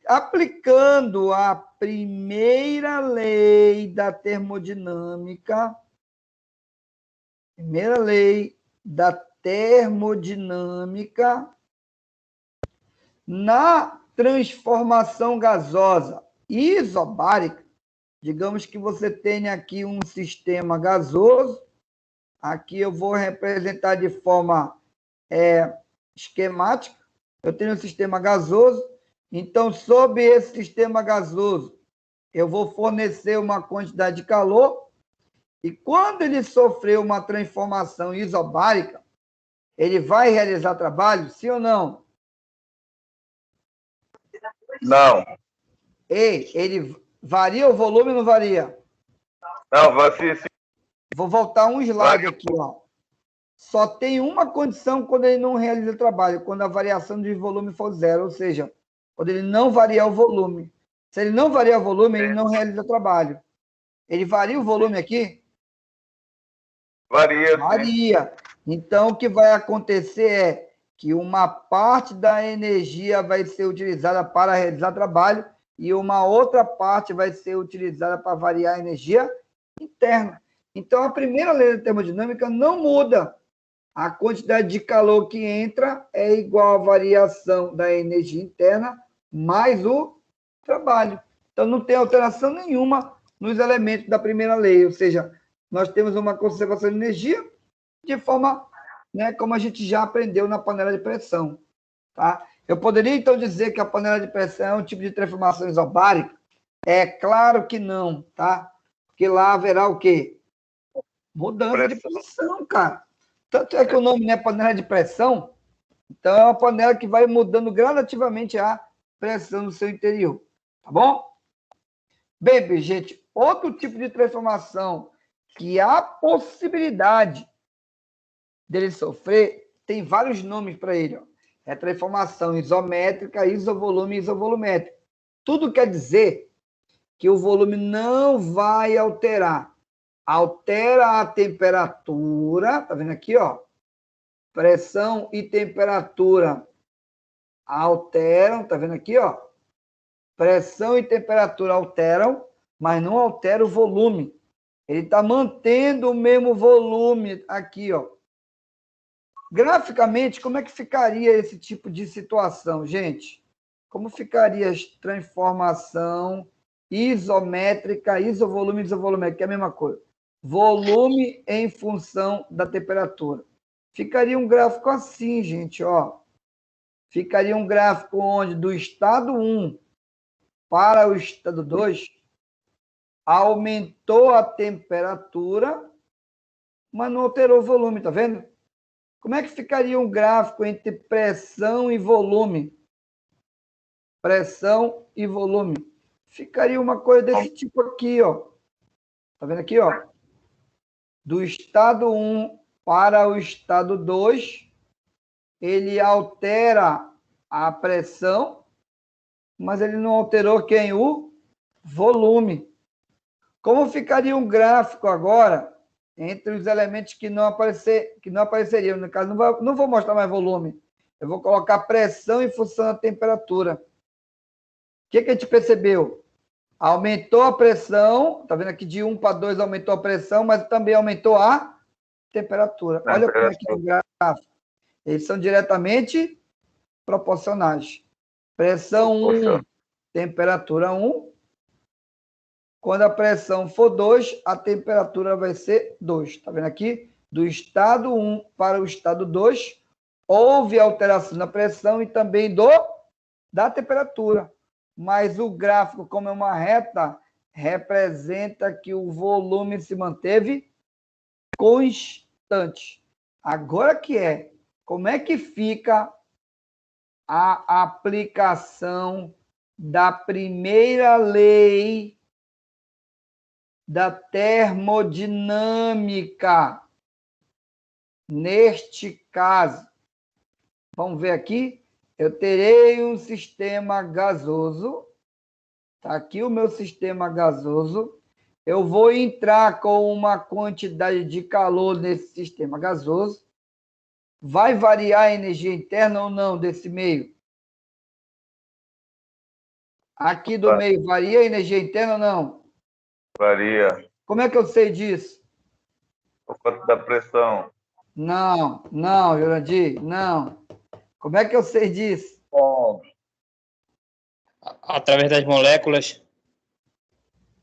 aplicando a primeira lei da termodinâmica, na transformação gasosa isobárica, digamos que você tenha aqui um sistema gasoso, aqui eu vou representar de forma esquemática, eu tenho um sistema gasoso, então, sob esse sistema gasoso, eu vou fornecer uma quantidade de calor, e quando ele sofrer uma transformação isobárica, ele vai realizar trabalho, sim ou não? Não. Ele varia o volume ou não varia? Não, vai sim. Vou voltar um slide aqui, ó. Só tem uma condição quando ele não realiza trabalho, quando a variação de volume for zero, ou seja, quando ele não variar o volume. Se ele não variar o volume, ele não realiza trabalho. Ele varia o volume aqui? Varia. Varia. Então, o que vai acontecer é que uma parte da energia vai ser utilizada para realizar trabalho e uma outra parte vai ser utilizada para variar a energia interna. Então, a primeira lei da termodinâmica não muda. A quantidade de calor que entra é igual à variação da energia interna mais o trabalho. Então, não tem alteração nenhuma nos elementos da primeira lei, ou seja, nós temos uma conservação de energia de forma, né, como a gente já aprendeu na panela de pressão. Tá? Eu poderia, então, dizer que a panela de pressão é um tipo de transformação isobárica? É claro que não, tá? Porque lá haverá o quê? Mudança de pressão, cara. Tanto é que o nome não é panela de pressão, então é uma panela que vai mudando gradativamente a pressão no seu interior. Tá bom? Bem, gente, outro tipo de transformação que há possibilidade dele sofrer, tem vários nomes para ele. Ó. É transformação isométrica, isovolume e isovolumétrica. Tudo quer dizer que o volume não vai alterar. Altera a temperatura, tá vendo aqui, ó? Pressão e temperatura alteram, tá vendo aqui, ó? Pressão e temperatura alteram, mas não altera o volume. Ele está mantendo o mesmo volume aqui, ó. Graficamente, como é que ficaria esse tipo de situação, gente? Como ficaria a transformação isométrica, isovolume, isovolumétrica, é a mesma coisa. Volume em função da temperatura. Ficaria um gráfico assim, gente, ó. Ficaria um gráfico onde do estado 1 para o estado 2 aumentou a temperatura, mas não alterou o volume, tá vendo? Como é que ficaria um gráfico entre pressão e volume? pressão e volume. Ficaria uma coisa desse tipo aqui, ó. Tá vendo aqui, ó? Do estado 1 para o estado 2, ele altera a pressão, mas ele não alterou quem? O volume. Como ficaria um gráfico agora entre os elementos que não apareceriam? No caso, não vou mostrar mais volume. Eu vou colocar pressão em função da temperatura. O que a gente percebeu? Aumentou a pressão, tá vendo aqui de 1 para 2 aumentou a pressão, mas também aumentou a temperatura. Olha como é que é o gráfico. Eles são diretamente proporcionais. Pressão 1, temperatura 1. Quando a pressão for 2, a temperatura vai ser 2. Tá vendo aqui? Do estado 1 para o estado 2, houve alteração na pressão e também da temperatura. Mas o gráfico, como é uma reta, representa que o volume se manteve constante. Agora como é que fica a aplicação da primeira lei da termodinâmica? Neste caso, vamos ver aqui, eu terei um sistema gasoso, está aqui o meu sistema gasoso, eu vou entrar com uma quantidade de calor nesse sistema gasoso, vai variar a energia interna ou não desse meio? Aqui do meio, varia a energia interna ou não? Varia. Como é que eu sei disso? Por conta da pressão. Não, Jurandir, não. Como é que eu sei disso? Através das moléculas.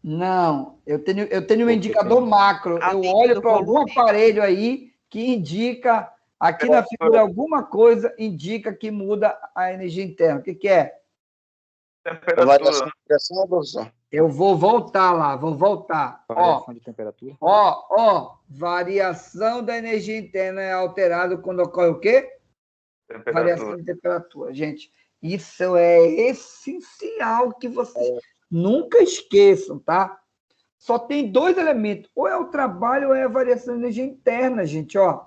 Não, eu tenho um indicador macro. Eu olho para algum aparelho aí que indica, aqui na figura, alguma coisa indica que muda a energia interna. O que é? Temperatura. Pressão, professor? Eu vou voltar lá, vou voltar. Variação de temperatura. Variação da energia interna é alterada quando ocorre o quê? Variação de temperatura. Gente, isso é essencial que vocês nunca esqueçam, tá? Só tem 2 elementos. Ou é o trabalho ou é a variação de energia interna, gente, ó.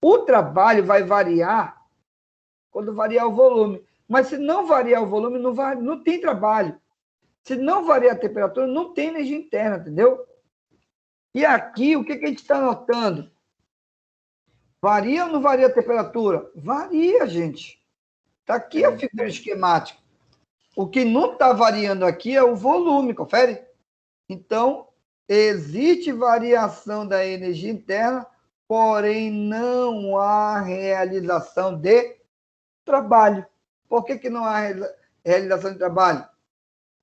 O trabalho vai variar quando variar o volume. Mas se não variar o volume, não tem trabalho. Se não variar a temperatura, não tem energia interna, entendeu? E aqui, o que a gente está notando? Varia ou não varia a temperatura? Varia, gente. Está aqui a figura esquemática. O que não está variando aqui é o volume, confere? Então, existe variação da energia interna, porém não há realização de trabalho. Por que não há realização de trabalho?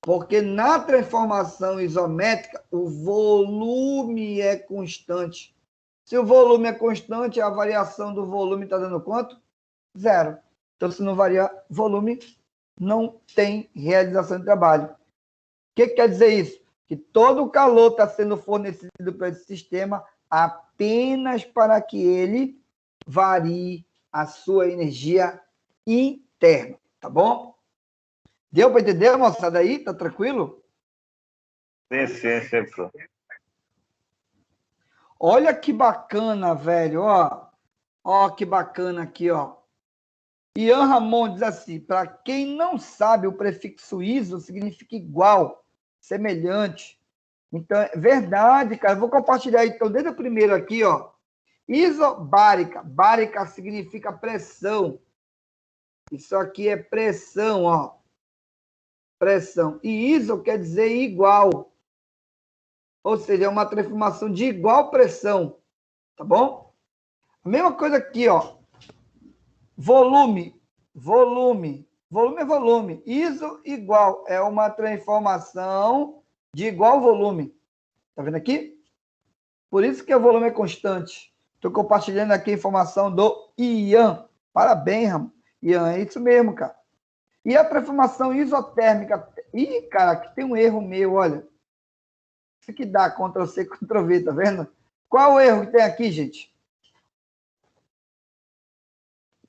Porque na transformação isométrica, o volume é constante. Se o volume é constante, a variação do volume está dando quanto? 0. Então, se não variar volume, não tem realização de trabalho. O que quer dizer isso? Que todo o calor está sendo fornecido para esse sistema apenas para que ele varie a sua energia interna, tá bom? Deu para entender, moçada aí? Tá tranquilo? Sim, professor. Olha que bacana, velho, ó. Ó que bacana aqui, ó. Ian Ramon diz assim, para quem não sabe, o prefixo iso significa igual, semelhante. Então, é verdade, cara. Eu vou compartilhar, então, desde o primeiro aqui, ó. Isobárica. Bárica significa pressão. Isso aqui é pressão, ó. Pressão. E iso quer dizer igual. Ou seja, é uma transformação de igual pressão. Tá bom? A mesma coisa aqui, ó. Volume. Volume é volume. Iso igual. É uma transformação de igual volume. Tá vendo aqui? Por isso que o volume é constante. Estou compartilhando aqui a informação do Ian. Parabéns, Ramon. Ian, é isso mesmo, cara. E a transformação isotérmica. Ih, cara, aqui tem um erro meu, olha. Isso que dá Ctrl+C, Ctrl+V, tá vendo? Qual o erro que tem aqui, gente?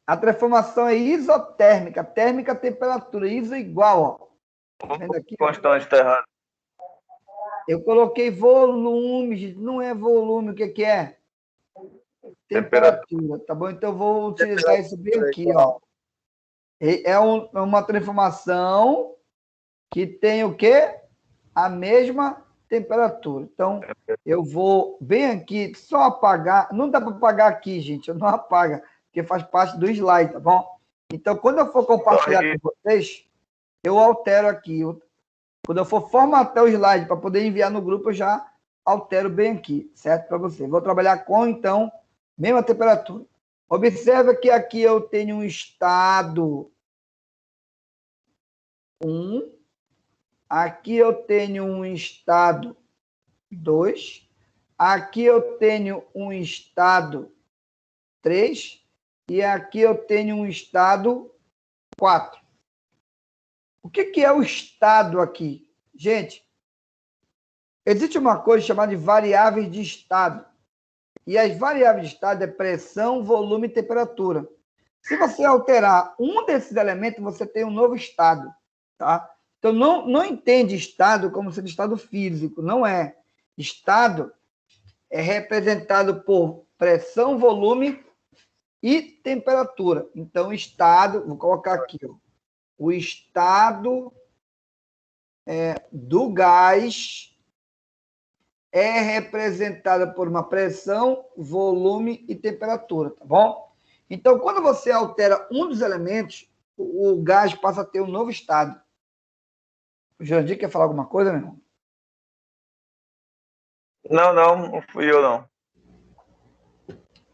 A transformação é isotérmica. Térmica, temperatura. Iso igual, ó. Tá vendo aqui? Constante está errado. Eu coloquei volume, gente. Não é volume. O que que é? Temperatura. Tá bom? Então, eu vou utilizar isso bem aqui, ó. É uma transformação que tem o quê? A mesma temperatura. Então, eu vou bem aqui, só apagar. Não dá para apagar aqui, gente. Eu não apago, porque faz parte do slide, tá bom? Então, quando eu for compartilhar com vocês, eu altero aqui. Quando eu for formatar o slide para poder enviar no grupo, eu já altero bem aqui, certo? Para você. Vou trabalhar com, então, mesma temperatura. Observa que aqui eu tenho um estado 1. Aqui eu tenho um estado 2. Aqui eu tenho um estado 3. E aqui eu tenho um estado 4. O que é o estado aqui? Gente, existe uma coisa chamada de variáveis de estado. E as variáveis de estado é pressão, volume e temperatura. Se você alterar um desses elementos, você tem um novo estado, tá? Então, não entende estado como sendo estado físico, não é. Estado é representado por pressão, volume e temperatura. Então, estado, vou colocar aqui, ó, o estado do gás é representado por uma pressão, volume e temperatura, tá bom? Então, quando você altera um dos elementos, o gás passa a ter um novo estado. O Jandir quer falar alguma coisa, meu irmão? Não fui eu, não.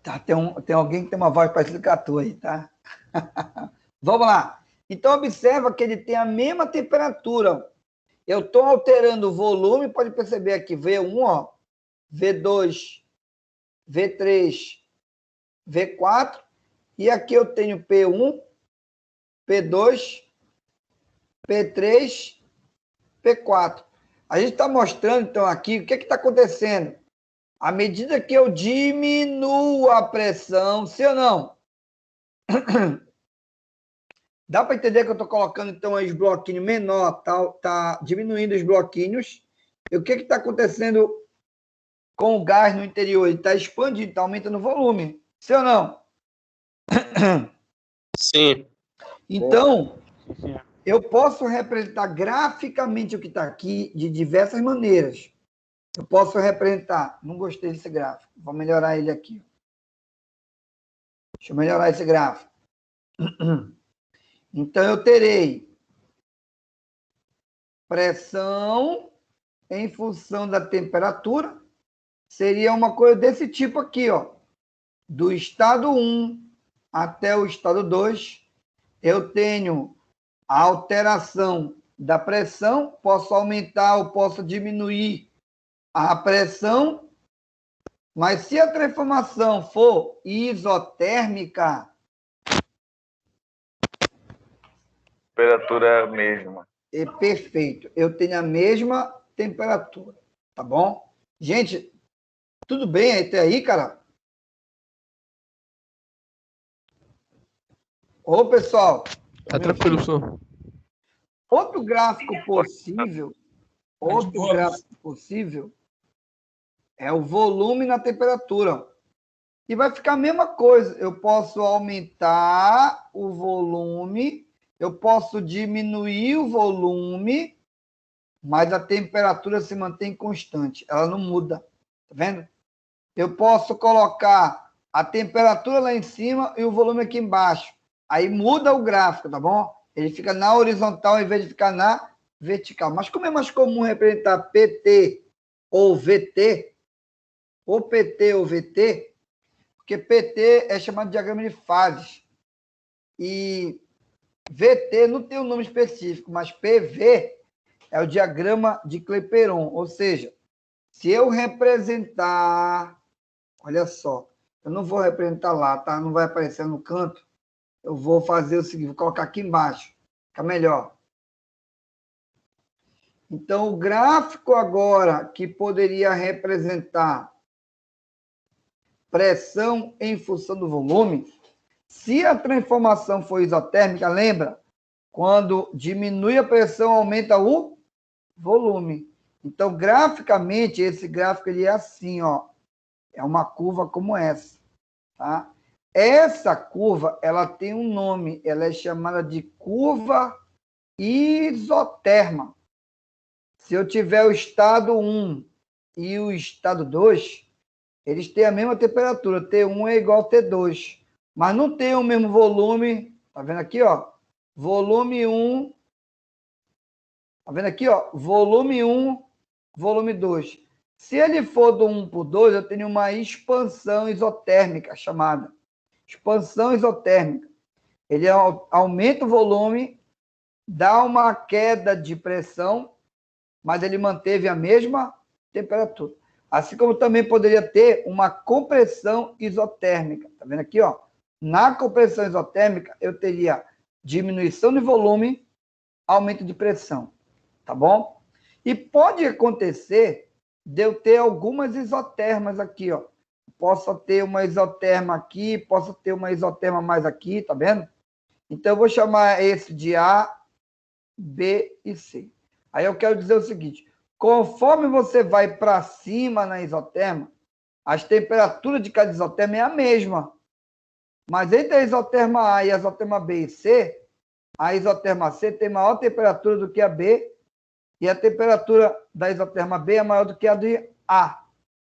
Tá, tem alguém que tem uma voz parecida com a tua aí, tá? Vamos lá. Então, observa que ele tem a mesma temperatura. Eu estou alterando o volume, pode perceber aqui, V1, ó, V2, V3, V4, e aqui eu tenho P1, P2, P3, P4. A gente está mostrando, então, aqui, o que está acontecendo? À medida que eu diminuo a pressão, sim ou não? Dá para entender que eu estou colocando, então, os bloquinhos menor, tá diminuindo os bloquinhos. E o que está acontecendo com o gás no interior? Ele está expandindo, está aumentando o volume. Sim ou não? Sim. Então, eu posso representar graficamente o que está aqui de diversas maneiras. Eu posso representar... Não gostei desse gráfico. Vou melhorar ele aqui. Deixa eu melhorar esse gráfico. Então, eu terei pressão em função da temperatura. Seria uma coisa desse tipo aqui, ó. Do estado 1 até o estado 2, eu tenho a alteração da pressão. Posso aumentar ou posso diminuir a pressão. Mas se a transformação for isotérmica, Temperatura é a mesma. é perfeito. Eu tenho a mesma temperatura, tá bom? Gente, tudo bem até aí, cara? Ô, pessoal. Tá tranquilo, professor. Outro gráfico possível é o volume na temperatura. E vai ficar a mesma coisa. Eu posso aumentar o volume, eu posso diminuir o volume, mas a temperatura se mantém constante. Ela não muda. Tá vendo? Eu posso colocar a temperatura lá em cima e o volume aqui embaixo. Aí muda o gráfico, tá bom? Ele fica na horizontal em vez de ficar na vertical. Mas como é mais comum representar PT ou VT, ou PT ou VT, porque PT é chamado de diagrama de fases. E VT não tem um nome específico, mas PV é o diagrama de Clapeyron. Ou seja, se eu representar... Olha só, eu não vou representar lá, tá? Não vai aparecer no canto. Eu vou fazer o seguinte, vou colocar aqui embaixo. Fica melhor. Então, o gráfico agora que poderia representar pressão em função do volume Se a transformação for isotérmica, lembra? Quando diminui a pressão, aumenta o volume. Então, graficamente, esse gráfico ele é assim, ó. É uma curva como essa, tá? Essa curva, ela tem um nome, ela é chamada de curva isoterma. Se eu tiver o estado 1 e o estado 2, eles têm a mesma temperatura, T1 é igual a T2, mas não tem o mesmo volume, tá vendo aqui, ó? Volume 1, tá vendo aqui, ó? Volume 1, volume 2. Se ele for do 1 para o 2, eu tenho uma expansão isotérmica chamada. Expansão isotérmica. Ele aumenta o volume, dá uma queda de pressão, mas ele manteve a mesma temperatura. Assim como também poderia ter uma compressão isotérmica. Tá vendo aqui, ó? Na compressão isotérmica, eu teria diminuição de volume, aumento de pressão. Tá bom? E pode acontecer de eu ter algumas isotermas aqui, ó. Posso ter uma isoterma aqui, posso ter uma isoterma mais aqui, tá vendo? Então, eu vou chamar esse de A, B e C. Aí eu quero dizer o seguinte, conforme você vai para cima na isoterma, as temperaturas de cada isoterma é a mesma. Mas entre a isoterma A e a isoterma B e C, a isoterma C tem maior temperatura do que a B, e a temperatura da isoterma B é maior do que a de A.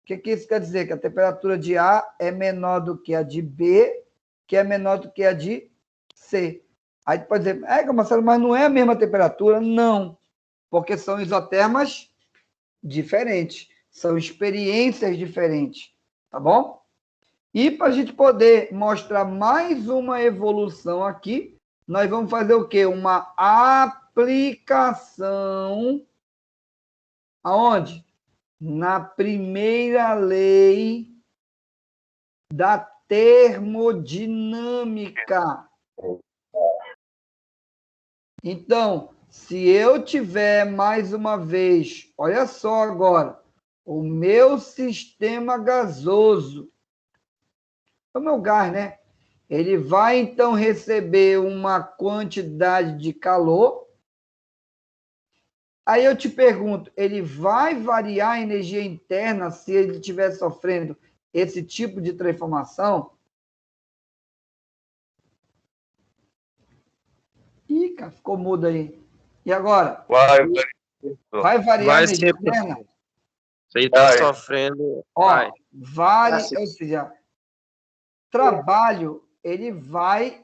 O que isso quer dizer? Que a temperatura de A é menor do que a de B, que é menor do que a de C. Aí tu pode dizer, Marcelo, mas não é a mesma temperatura? Não, porque são isotermas diferentes, são experiências diferentes, tá bom? E para a gente poder mostrar mais uma evolução aqui, nós vamos fazer o quê? Uma aplicação aonde? Na primeira lei da termodinâmica. Então, se eu tiver mais uma vez, olha só agora, o meu sistema gasoso, o meu gás, né? Ele vai então receber uma quantidade de calor. Aí eu te pergunto, ele vai variar a energia interna se ele estiver sofrendo esse tipo de transformação? Ih, cara, ficou mudo aí. E agora? Vai variar a energia interna? Se ele está sofrendo, ó, ou seja, trabalho, ele vai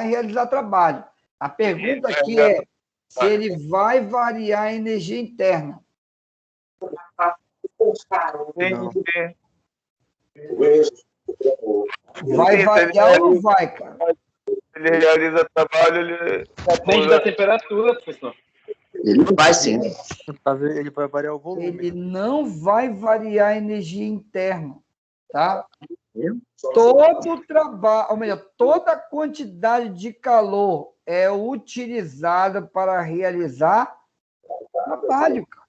realizar trabalho. A pergunta aqui é se ele vai variar a energia interna. Vai variar ou não vai, cara? Ele realiza trabalho, ele... Depende da temperatura, professor. Ele vai sim. Ele vai variar o volume. Ele não vai variar a energia interna, tá? Todo o trabalho, ou melhor, toda a quantidade de calor é utilizada para realizar trabalho, cara.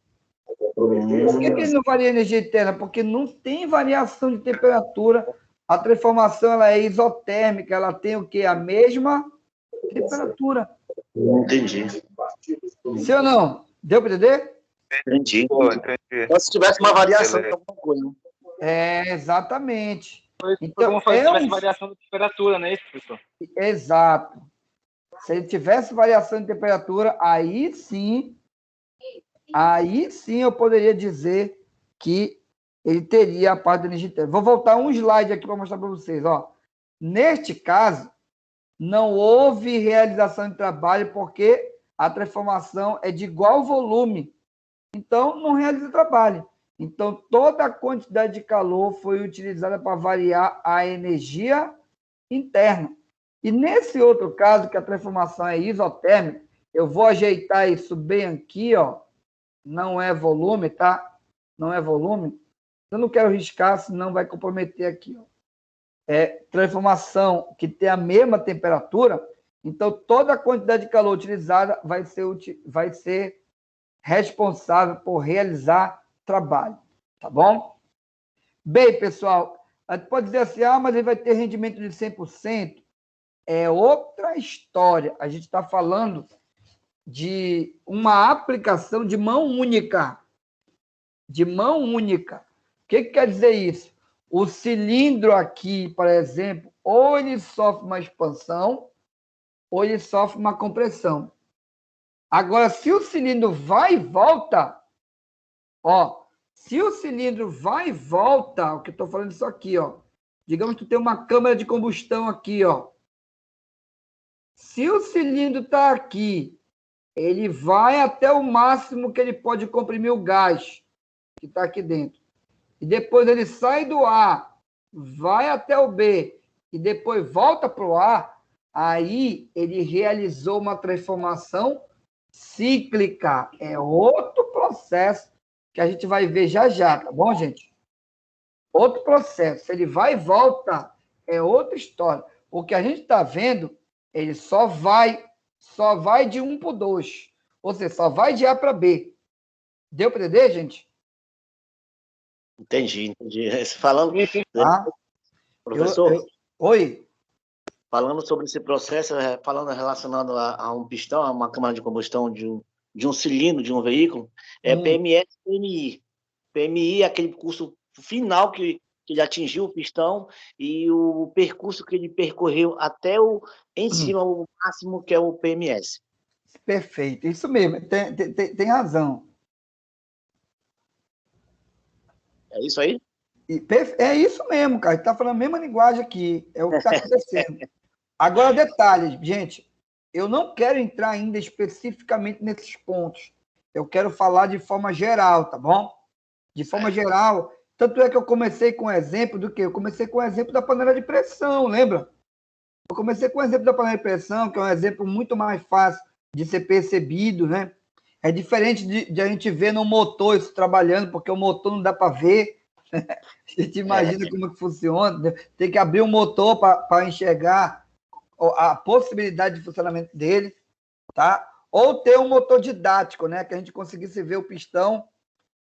Por que ele não varia a energia interna? Porque não tem variação de temperatura. A transformação ela é isotérmica, ela tem o quê? A mesma temperatura. Entendi. Sim ou não? Deu para entender? Entendi. Só se tivesse uma variação de alguma coisa. Exatamente. Então, como se tivesse variação de temperatura, não é isso, professor? Exato. Se ele tivesse variação de temperatura, aí sim eu poderia dizer que ele teria a parte da energia interna. Vou voltar um slide aqui para mostrar para vocês. Ó. Neste caso, não houve realização de trabalho porque a transformação é de igual volume. Então, não realiza trabalho. Então, toda a quantidade de calor foi utilizada para variar a energia interna. E nesse outro caso, que a transformação é isotérmica, eu vou ajeitar isso bem aqui, ó. Não é volume, tá? Não é volume. Eu não quero riscar, senão vai comprometer aqui, ó. É transformação que tem a mesma temperatura, então toda a quantidade de calor utilizada vai ser responsável por realizar trabalho, tá bom? Bem, pessoal, a gente pode dizer assim, mas ele vai ter rendimento de 100%. é outra história. A gente está falando de uma aplicação de mão única. De mão única. O que quer dizer isso? O cilindro aqui, por exemplo, ou ele sofre uma expansão, ou ele sofre uma compressão. Agora, se o cilindro vai e volta, ó, se o cilindro vai e volta, o que eu estou falando isso aqui, ó, digamos que tu tem uma câmara de combustão aqui, ó. Se o cilindro está aqui, ele vai até o máximo que ele pode comprimir o gás que está aqui dentro. E depois ele sai do A, vai até o B, e depois volta para o A, aí ele realizou uma transformação cíclica. É outro processo que a gente vai ver já já, tá bom, gente? Outro processo. Se ele vai e volta, é outra história. O que a gente está vendo, ele só vai de 1 para o 2. Ou seja, só vai de A para B. Deu para entender, gente? Entendi. Falando, Tá? professor, Oi? falando sobre esse processo, falando relacionado a um pistão, a uma câmara de combustão de um cilindro, de um veículo, é PMS e PMI. PMI é aquele curso final que ele atingiu o pistão e o percurso que ele percorreu até em cima, o máximo, que é o PMS. Perfeito, isso mesmo, tem razão. É isso aí? É isso mesmo, cara. Está falando a mesma linguagem aqui. É o que está acontecendo. Agora, detalhes, gente. Eu não quero entrar ainda especificamente nesses pontos. Eu quero falar de forma geral, tá bom? De forma geral. Tanto é que eu comecei com o exemplo do quê? Eu comecei com o exemplo da panela de pressão, lembra? Eu comecei com o exemplo da panela de pressão, que é um exemplo muito mais fácil de ser percebido, né? É diferente de a gente ver no motor isso trabalhando, porque o motor não dá para ver. A gente imagina como que funciona. Né? Tem que abrir o motor para enxergar a possibilidade de funcionamento dele, tá? Ou ter um motor didático, né? Que a gente conseguisse ver o pistão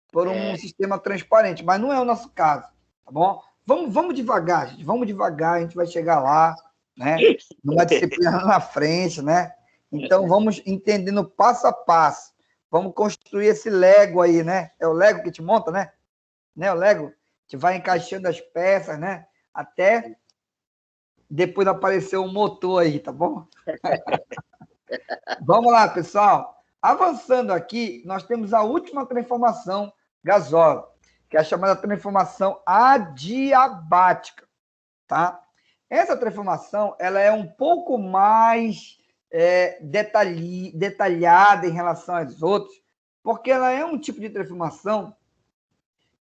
por um sistema transparente. Mas não é o nosso caso, tá bom? Vamos devagar, gente. Vamos devagar, a gente vai chegar lá, né? Numa disciplina lá na frente, né? Então, vamos entendendo passo a passo. Vamos construir esse Lego aí, né? É o Lego que te monta, né? O Lego que vai encaixando as peças, né? Até depois aparecer o motor aí, tá bom? Vamos lá, pessoal. Avançando aqui, nós temos a última transformação gasólica, que é a chamada transformação adiabática, tá? Essa transformação, ela é um pouco mais detalhada em relação às outras, porque ela é um tipo de transformação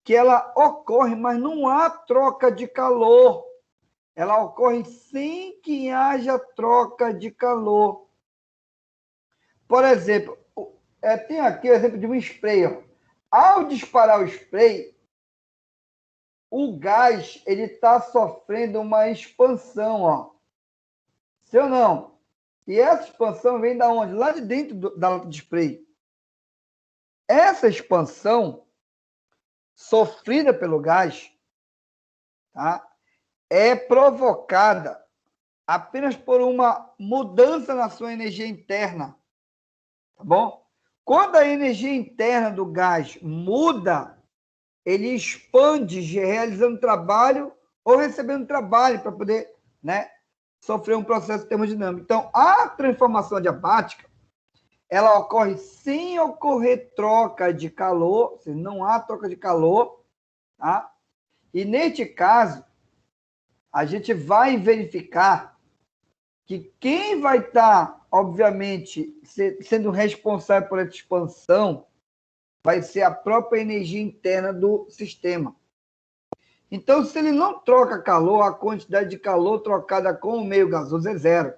que ela ocorre, mas não há troca de calor. Ela ocorre sem que haja troca de calor. Por exemplo, tem aqui o exemplo de um spray. Ó. Ao disparar o spray, o gás está sofrendo uma expansão. Ó. Sim ou não? E essa expansão vem da onde? Lá de dentro da lata de spray. Essa expansão sofrida pelo gás, tá? É provocada apenas por uma mudança na sua energia interna, tá bom? Quando a energia interna do gás muda, ele expande realizando trabalho ou recebendo trabalho para poder, né, sofrer um processo termodinâmico. Então, a transformação adiabática, ela ocorre sem ocorrer troca de calor, ou seja, não há troca de calor, tá? E neste caso, a gente vai verificar que quem vai estar, obviamente, sendo responsável por essa expansão vai ser a própria energia interna do sistema. Então, se ele não troca calor, a quantidade de calor trocada com o meio gasoso é zero.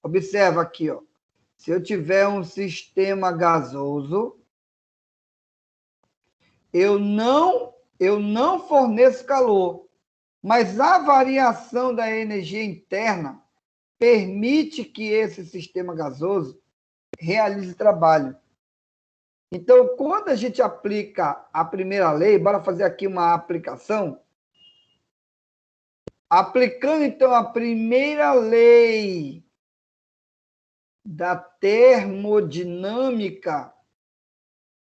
Observa aqui, ó. Se eu tiver um sistema gasoso, eu não forneço calor, mas a variação da energia interna permite que esse sistema gasoso realize trabalho. Então, quando a gente aplica a primeira lei, bora fazer aqui uma aplicação. Aplicando, então, a primeira lei da termodinâmica,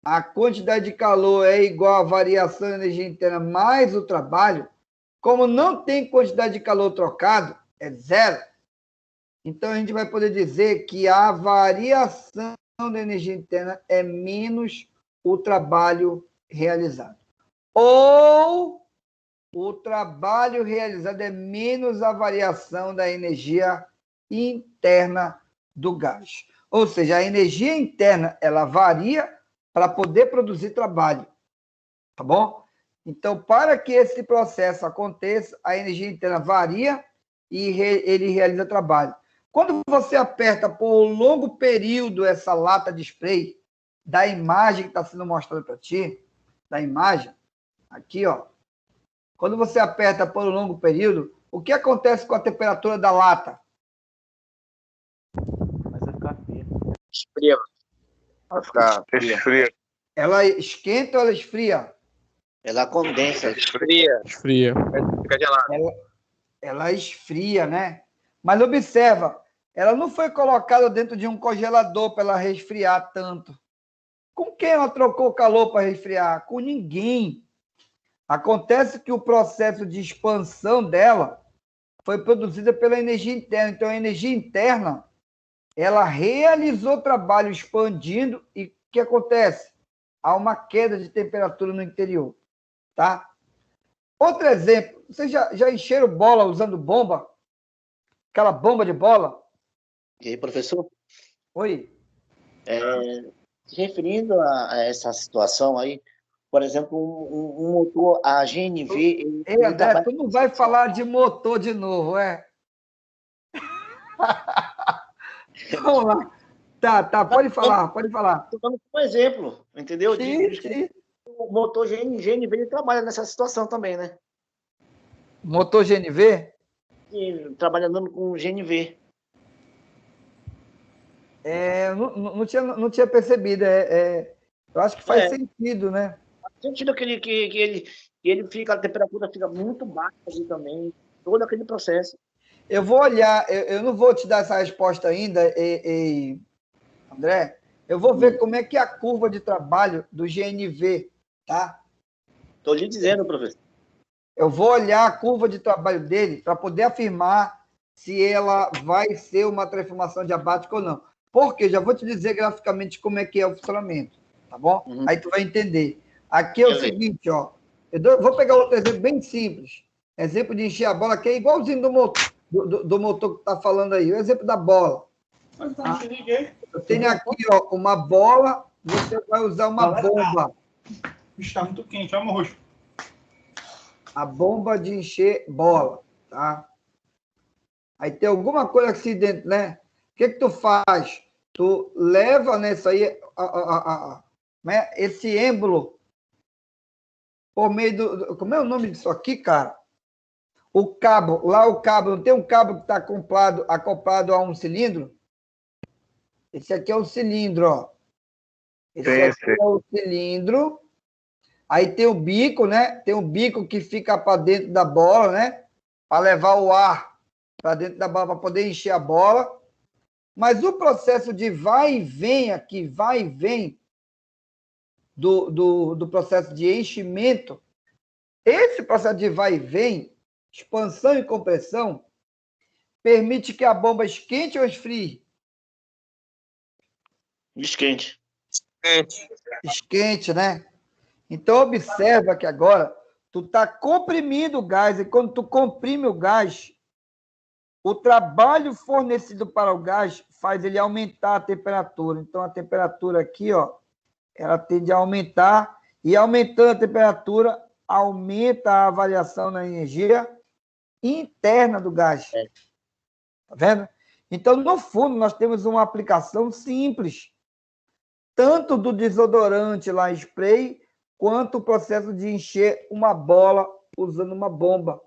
a quantidade de calor é igual à variação da energia interna mais o trabalho. Como não tem quantidade de calor trocado, é zero. Então, a gente vai poder dizer que a variação da energia interna é menos o trabalho realizado. Ou o trabalho realizado é menos a variação da energia interna do gás. Ou seja, a energia interna, ela varia para poder produzir trabalho. Tá bom? Então, para que esse processo aconteça, a energia interna varia e ele realiza trabalho. Quando você aperta por um longo período essa lata de spray, da imagem que está sendo mostrada para ti, da imagem, aqui, ó. Quando você aperta por um longo período, o que acontece com a temperatura da lata? Mas vai ficar fria. Esfria. Vai ficar fria. Esfria. Ela esquenta ou ela esfria? Ela condensa. Esfria. Esfria. Fica gelado. Ela esfria, né? Mas observa, ela não foi colocada dentro de um congelador para ela resfriar tanto. Com quem ela trocou calor para resfriar? Com ninguém. Acontece que o processo de expansão dela foi produzido pela energia interna. Então, a energia interna, ela realizou trabalho expandindo e o que acontece? Há uma queda de temperatura no interior, tá? Outro exemplo, vocês já encheram bola usando bomba? Aquela bomba de bola? E aí, professor? Oi? Se referindo a essa situação aí, por exemplo, um motor, a GNV... Ei, André, tu não vai falar de motor de novo, é? Vamos lá. Tá, pode falar. Estou dando um exemplo, entendeu? Sim. O motor GNV ele trabalha nessa situação também, né? Motor GNV? E trabalhando com GNV. Não tinha percebido. Eu acho que faz sentido, né? Faz sentido que ele fica, a temperatura fica muito baixa ali também, todo aquele processo. Eu vou olhar, eu não vou te dar essa resposta ainda, André. Eu vou ver como é que é a curva de trabalho do GNV, tá? Estou lhe dizendo, professor. Eu vou olhar a curva de trabalho dele para poder afirmar se ela vai ser uma transformação diabática ou não. Porque já vou te dizer graficamente como é que é o funcionamento, tá bom? Aí tu vai entender. Aqui é o seguinte, ó. Vou pegar outro exemplo bem simples. Exemplo de encher a bola, que é igualzinho do motor que tá falando aí. O exemplo da bola. Tá? Eu tenho aqui, ó, uma bola, você vai usar uma bomba. Está muito quente, ó, roxo. A bomba de encher bola, tá? Aí tem alguma coisa aqui dentro, né? O que tu faz? Tu leva nessa aí, né? Esse êmbolo por meio do... Como é o nome disso aqui, cara? O cabo, não tem um cabo que está acoplado a um cilindro? Esse aqui é o cilindro, ó. Esse aqui é o cilindro. Aí tem o bico, né? Tem o bico que fica para dentro da bola, né? Para levar o ar para dentro da bola, para poder encher a bola. Mas o processo de vai e vem aqui, vai e vem do processo de enchimento, esse processo de vai e vem, expansão e compressão, permite que a bomba esquente ou esfrie? Esquente. Esquente, né? Então, observa que agora tu está comprimindo o gás, e quando tu comprime o gás, o trabalho fornecido para o gás faz ele aumentar a temperatura. Então, a temperatura aqui, ó, ela tende a aumentar, e aumentando a temperatura, aumenta a variação na energia interna do gás. Tá vendo? Então, no fundo, nós temos uma aplicação simples, tanto do desodorante lá, spray, quanto o processo de encher uma bola usando uma bomba.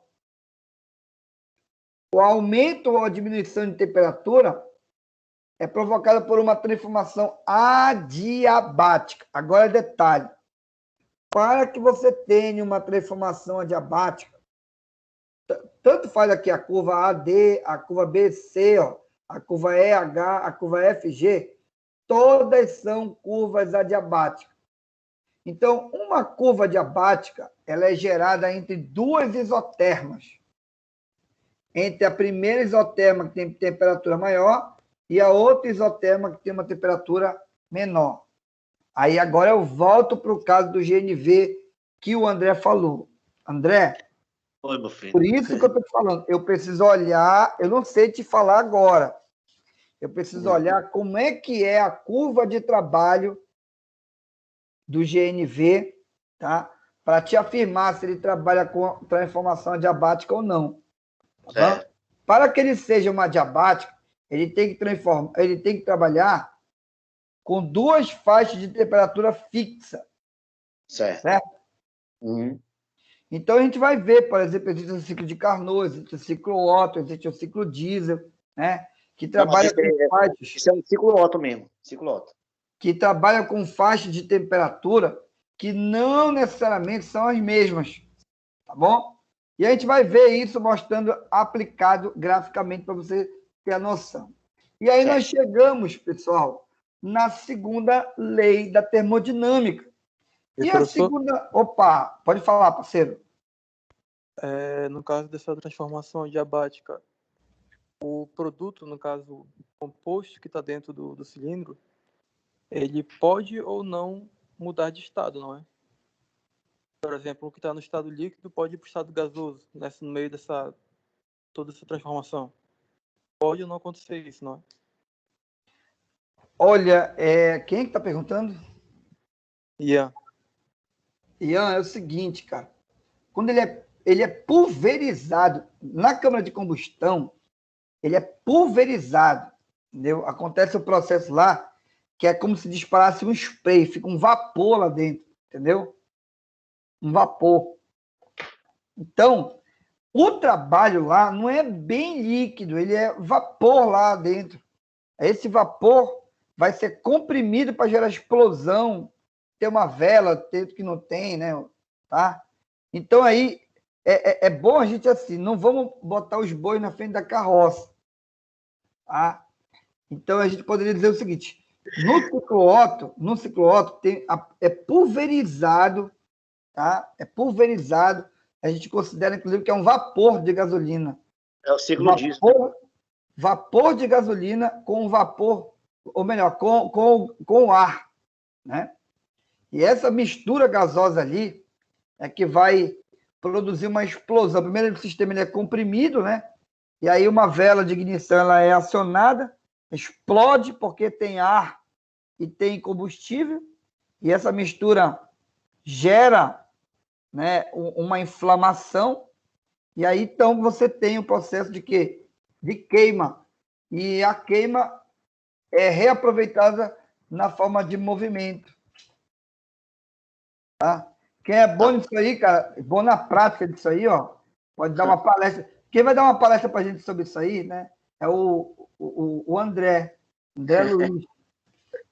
O aumento ou a diminuição de temperatura é provocada por uma transformação adiabática. Agora, detalhe. Para que você tenha uma transformação adiabática, tanto faz aqui a curva AD, a curva BC, ó, a curva EH, a curva FG, todas são curvas adiabáticas. Então, uma curva adiabática, ela é gerada entre duas isotermas. Entre a primeira isoterma, que tem temperatura maior, e a outra isoterma, que tem uma temperatura menor. Aí, agora eu volto para o caso do GNV, que o André falou. André, Oi, meu filho. por isso que eu estou te falando, eu preciso olhar, eu não sei te falar agora, eu preciso olhar como é que é a curva de trabalho do GNV, tá? Para te afirmar se ele trabalha com transformação adiabática ou não. Tá? Para que ele seja uma adiabática, ele tem que trabalhar com duas faixas de temperatura fixa. Certo? Uhum. Então, a gente vai ver, por exemplo, existe o ciclo de Carnot, existe o ciclo Otto, existe o ciclo diesel, né? Que trabalha com faixas... Isso é um ciclo Otto mesmo, ciclo Otto. Que trabalham com faixas de temperatura que não necessariamente são as mesmas, tá bom? E a gente vai ver isso mostrando aplicado graficamente para você ter a noção. E aí nós chegamos, pessoal, na segunda lei da termodinâmica. E a segunda... Opa, pode falar, parceiro. No caso dessa transformação adiabática, o produto, no caso, o composto que está dentro do cilindro, ele pode ou não mudar de estado, não é? Por exemplo, o que está no estado líquido pode ir para o estado gasoso, no meio dessa toda essa transformação. Pode ou não acontecer isso, não é? Olha, quem é que está perguntando? Ian, é o seguinte, cara. Quando ele é pulverizado na câmara de combustão, ele é pulverizado, entendeu? Acontece o processo lá, que é como se disparasse um spray, fica um vapor lá dentro, entendeu? Um vapor. Então, o trabalho lá não é bem líquido, ele é vapor lá dentro. Esse vapor vai ser comprimido para gerar explosão, ter uma vela, ter que não tem, né? Tá? Então, aí, é bom a gente assim, não vamos botar os bois na frente da carroça. Tá? Então, a gente poderia dizer o seguinte, no ciclo Otto é pulverizado, tá? É pulverizado, a gente considera, inclusive, que é um vapor de gasolina. É o ciclo diesel. Vapor de gasolina com vapor, ou melhor, com ar, né? E essa mistura gasosa ali é que vai produzir uma explosão. Primeiro, o sistema ele é comprimido, né? E aí uma vela de ignição ela é acionada, explode porque tem ar e tem combustível, e essa mistura gera, né, uma inflamação, e aí então você tem o processo de quê? De queima. E a queima é reaproveitada na forma de movimento. Tá? Quem é bom nisso aí, cara, bom na prática disso aí, ó, pode dar uma palestra. Quem vai dar uma palestra para a gente sobre isso aí, né? É o André Luiz.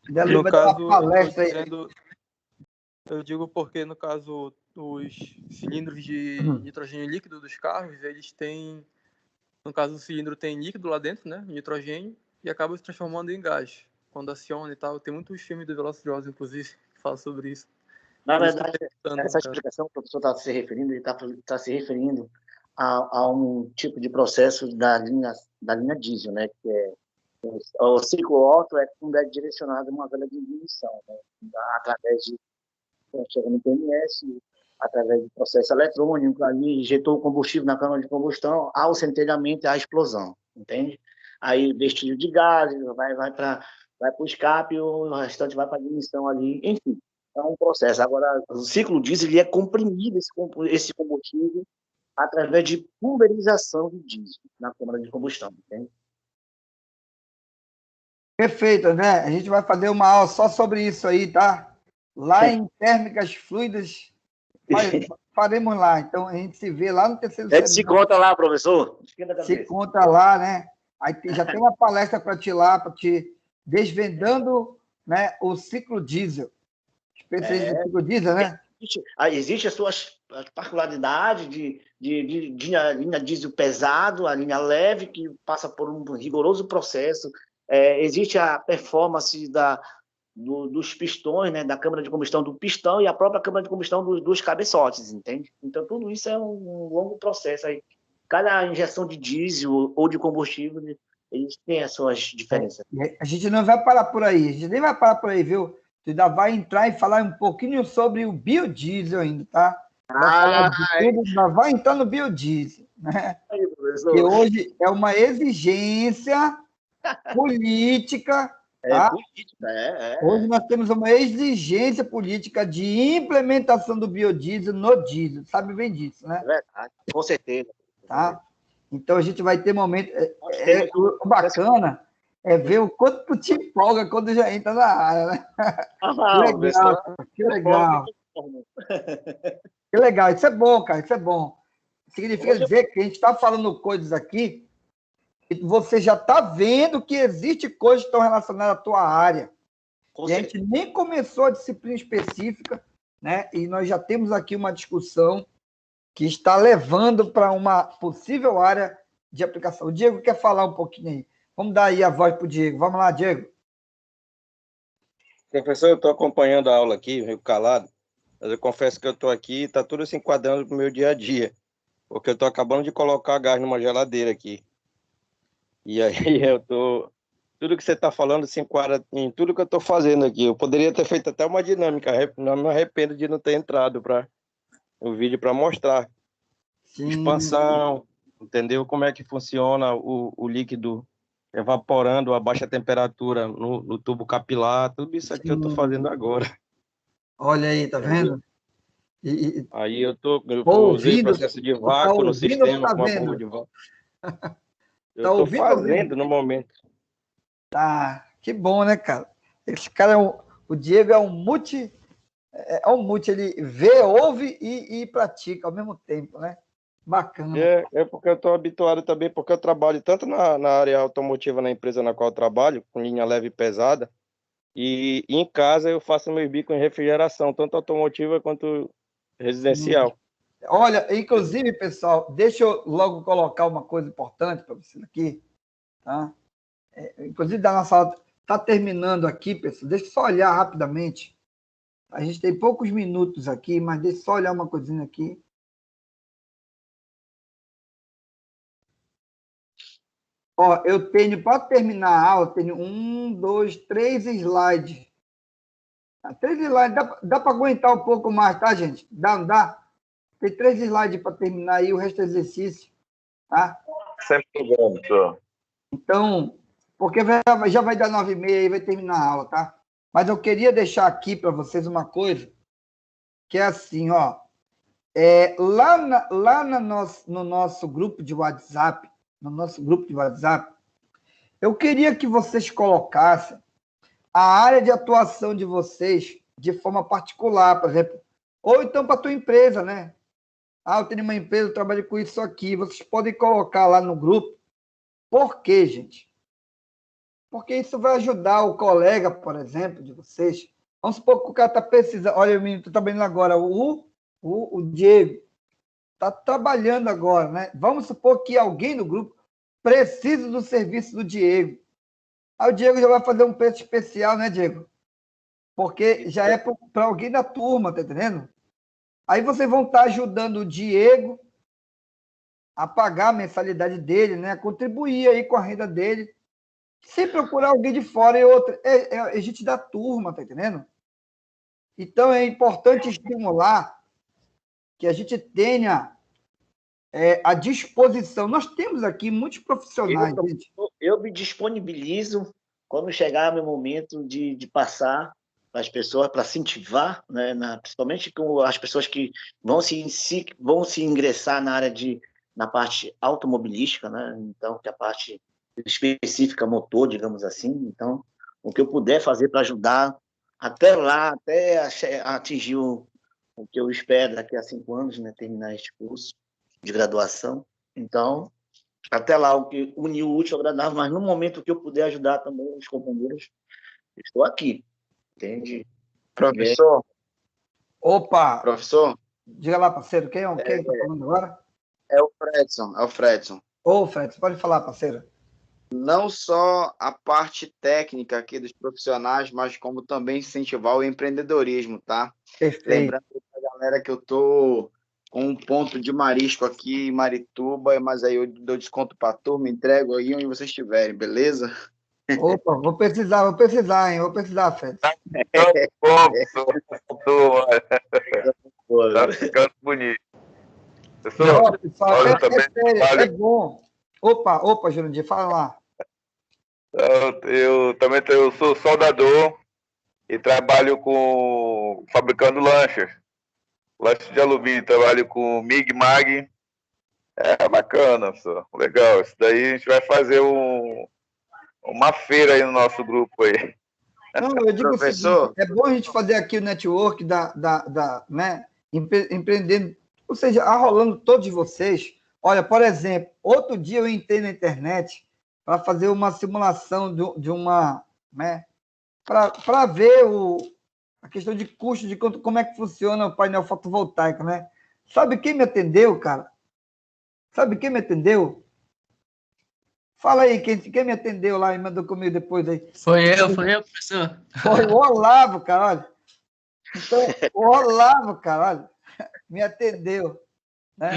André Luiz vai dar uma palestra aí. Eu digo porque, no caso, os cilindros de nitrogênio líquido dos carros, eles têm... No caso, o cilindro tem líquido lá dentro, né? Nitrogênio, e acaba se transformando em gás. Quando aciona e tal. Tem muitos filmes do Velozes e Furiosos, inclusive, que falam sobre isso. Na verdade, essa explicação que o professor está se referindo, ele está se referindo a um tipo de processo da linha diesel, né? Que é o ciclo Otto quando é direcionado a uma vela de ignição, né? Através de chega no PMS, através do processo eletrônico, ali injetou o combustível na câmara de combustão, há o centelhamento e a explosão, entende? Aí vestígio de gás, vai para o escape, o restante vai para a ignição ali, enfim. É um processo. Agora, o ciclo diesel ele é comprimido, esse combustível, através de pulverização de diesel na câmara de combustão, entende? Perfeito, André. A gente vai fazer uma aula só sobre isso aí, tá? Lá em térmicas fluidas, faremos lá. Então, a gente se vê lá no terceiro semestre. Se conta lá, professor. Se conta lá, né? Aí já tem uma palestra para ti lá, para te desvendando, né, o ciclo diesel. Especialista do ciclo diesel, né? existe as suas particularidades de linha diesel pesado, a linha leve, que passa por um rigoroso processo. Existe a performance dos pistões, né, da câmara de combustão do pistão e a própria câmara de combustão dos cabeçotes, entende? Então, tudo isso é um longo processo. Aí, cada injeção de diesel ou de combustível, eles têm as suas diferenças. A gente não vai parar por aí, a gente nem vai parar por aí, viu? Tu ainda vai entrar e falar um pouquinho sobre o biodiesel ainda, tá? Vai entrar no biodiesel, né? Que hoje é uma exigência política. Tá? Hoje nós temos uma exigência política de implementação do biodiesel no diesel. Sabe bem disso, né? É verdade, com certeza. Tá? Então a gente vai ter momento. O bacana é ver o quanto tu te empolga quando já entra na área, né? Que legal. Que legal. Isso é bom, cara. Isso é bom. Significa dizer que a gente está falando coisas aqui e você já está vendo que existe coisas que estão relacionadas à tua área. E a gente nem começou a disciplina específica, né? E nós já temos aqui uma discussão que está levando para uma possível área de aplicação. O Diego quer falar um pouquinho aí. Vamos dar aí a voz para o Diego. Vamos lá, Diego. Professor, eu estou acompanhando a aula aqui, meio calado, mas eu confesso que eu estou aqui e está tudo se enquadrando para o meu dia a dia, porque eu estou acabando de colocar gás numa geladeira aqui. E aí eu estou... Tudo que você está falando se enquadra em tudo que eu estou fazendo aqui. Eu poderia ter feito até uma dinâmica, não me arrependo de não ter entrado para o vídeo para mostrar. Sim. Expansão, entendeu? Como é que funciona o líquido evaporando a baixa temperatura no tubo capilar, tudo isso aqui. Sim. Eu estou fazendo agora. Olha aí, tá vendo? Aí eu usei o processo de vácuo no sistema com uma bomba de vácuo. Eu estou fazendo no momento. Tá, que bom, né, cara? Esse cara o Diego é um multi, ele vê, ouve e pratica ao mesmo tempo, né? Bacana. É porque eu estou habituado também, porque eu trabalho tanto na área automotiva na empresa na qual eu trabalho, com linha leve e pesada, e em casa eu faço meus bicos em refrigeração, tanto automotiva quanto residencial. Olha, inclusive, pessoal, deixa eu logo colocar uma coisa importante para vocês aqui, tá? Inclusive, da nossa aula está terminando aqui, pessoal. Deixa eu só olhar rapidamente. A gente tem poucos minutos aqui, mas deixa eu só olhar uma coisinha aqui. Ó, eu tenho, para terminar a aula, tenho 1, 2, 3 slides. 3 slides, dá para aguentar um pouco mais, tá, gente? Não dá? Tem 3 slides para terminar aí, o resto é exercício, tá? Sem problema, senhor. Então, porque já vai dar 9h30 e vai terminar a aula, tá? Mas eu queria deixar aqui para vocês uma coisa, que é assim, ó. No nosso grupo de WhatsApp, eu queria que vocês colocassem a área de atuação de vocês de forma particular, por exemplo, ou então para a tua empresa, né? Eu tenho uma empresa, eu trabalho com isso aqui. Vocês podem colocar lá no grupo. Por quê, gente? Porque isso vai ajudar o colega, por exemplo, de vocês. Vamos supor que o cara está precisando. Olha, o menino está trabalhando agora. O Diego está trabalhando agora, né? Vamos supor que alguém no grupo precisa do serviço do Diego. Aí o Diego já vai fazer um preço especial, né, Diego? Porque já é para alguém da turma, tá entendendo? Aí vocês vão estar ajudando o Diego a pagar a mensalidade dele, né? A contribuir aí com a renda dele, sem procurar alguém de fora e outra. É gente da turma, tá entendendo? Então é importante estimular que a gente tenha à disposição. Nós temos aqui muitos profissionais, gente. Eu me disponibilizo quando chegar meu momento de passar para as pessoas, para incentivar, né, principalmente com as pessoas que vão se ingressar na parte automobilística, né? Então, que é a parte específica motor, digamos assim. Então, o que eu puder fazer para ajudar até lá, até atingir o que eu espero daqui a 5 anos, né, terminar este curso de graduação. Então, até lá, o que unir o útil ao agradável, mas no momento que eu puder ajudar também os companheiros, estou aqui. Entende? Professor, Opa! Professor, Diga lá, parceiro, quem tá falando agora? é o Fredson. Ô, Fred, você pode falar, parceiro? Não só a parte técnica aqui dos profissionais, mas como também incentivar o empreendedorismo, tá? Perfeito. Lembrando pra galera que eu tô com um ponto de marisco aqui em Marituba, mas aí eu dou desconto pra turma, entrego aí onde vocês estiverem, beleza? Opa, vou precisar, hein? Vou precisar, Fred. Bom, professor, tá ficando bonito. Professor, Não, pessoal, olha, é também sério, vale- é bom. Opa, Jurandir, fala lá. eu também eu sou soldador e trabalho fabricando lanchas de alumínio, trabalho com MIG, MAG. É bacana, professor. Legal. Isso daí a gente vai fazer uma feira aí no nosso grupo aí. Não, eu digo o seguinte, Professor, é bom a gente fazer aqui o network né, empreendendo, ou seja, arrolando todos vocês. Olha, por exemplo, outro dia eu entrei na internet para fazer uma simulação de uma, né, para ver a questão de custo, de como é que funciona o painel fotovoltaico, né? Sabe quem me atendeu, cara? Sabe quem me atendeu? Fala aí, quem me atendeu lá e mandou comigo depois aí? Foi eu, professor. Foi o Olavo, cara, olha. Então, o Olavo, cara, olha, me atendeu, né?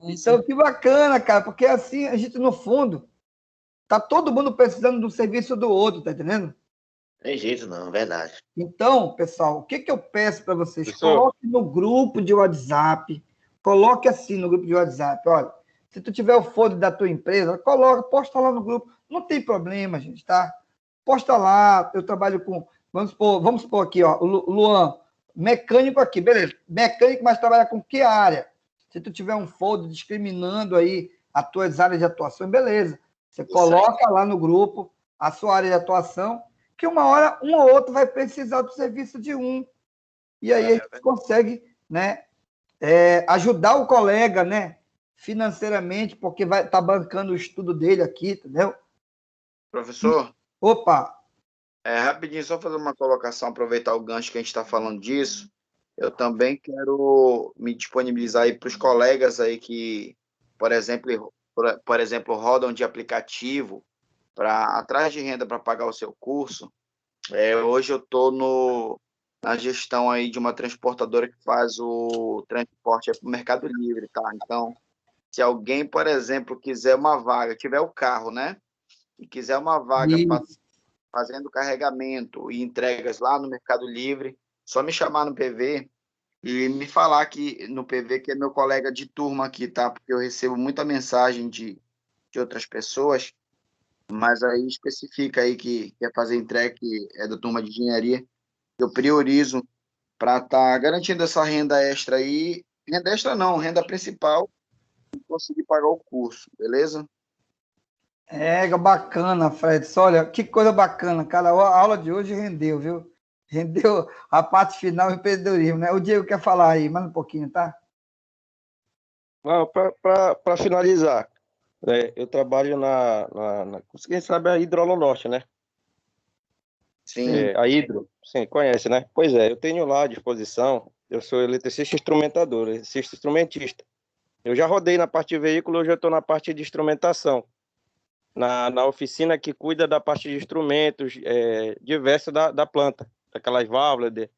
Então, que bacana, cara, porque assim, a gente, no fundo, tá todo mundo precisando do serviço do outro, tá entendendo? Tem jeito não, verdade. Então, pessoal, o que que eu peço para vocês? Professor. Coloque no grupo de WhatsApp, coloque assim no grupo de WhatsApp, olha, se tu tiver o folder da tua empresa, coloca, posta lá no grupo, não tem problema, gente, tá? Posta lá, eu trabalho com, vamos supor aqui, ó, o Luan, mecânico aqui, beleza, mecânico, mas trabalha com que área? Se tu tiver um folder discriminando aí as tuas áreas de atuação, beleza, você coloca lá no grupo a sua área de atuação, que uma hora um ou outro vai precisar do serviço de um. E aí a gente consegue, né, ajudar o colega, né, financeiramente, porque vai estar bancando o estudo dele aqui, entendeu? professor, Opa! rapidinho, só fazer uma colocação, aproveitar o gancho que a gente está falando disso. Eu também quero me disponibilizar aí para os colegas aí que, por exemplo, rodam de aplicativo para atrás de renda para pagar o seu curso. Hoje eu estou na gestão aí de uma transportadora que faz o transporte para o Mercado Livre, tá? Então, se alguém, por exemplo, quiser uma vaga, tiver o carro, né? E quiser uma vaga fazendo carregamento e entregas lá no Mercado Livre, só me chamar no PV e me falar aqui no PV que é meu colega de turma aqui, tá? Porque eu recebo muita mensagem de outras pessoas, mas aí especifica aí que quer fazer entrega, que é da turma de engenharia, eu priorizo para estar garantindo essa renda extra aí. Renda extra não, renda principal, e conseguir pagar o curso, beleza? Bacana, Fred. Olha, que coisa bacana, cara. A aula de hoje rendeu, viu? Rendeu a parte final do empreendedorismo, né? O Diego quer falar aí, mais um pouquinho, tá? Para finalizar, eu trabalho quem sabe a Hidrolonorte, né? Sim. A Hidro, sim, conhece, né? Pois é, eu tenho lá à disposição, eu sou eletricista instrumentador, eletricista instrumentista. Eu já rodei na parte de veículo, hoje eu estou na parte de instrumentação, na oficina que cuida da parte de instrumentos diversos da planta, aquelas válvulas de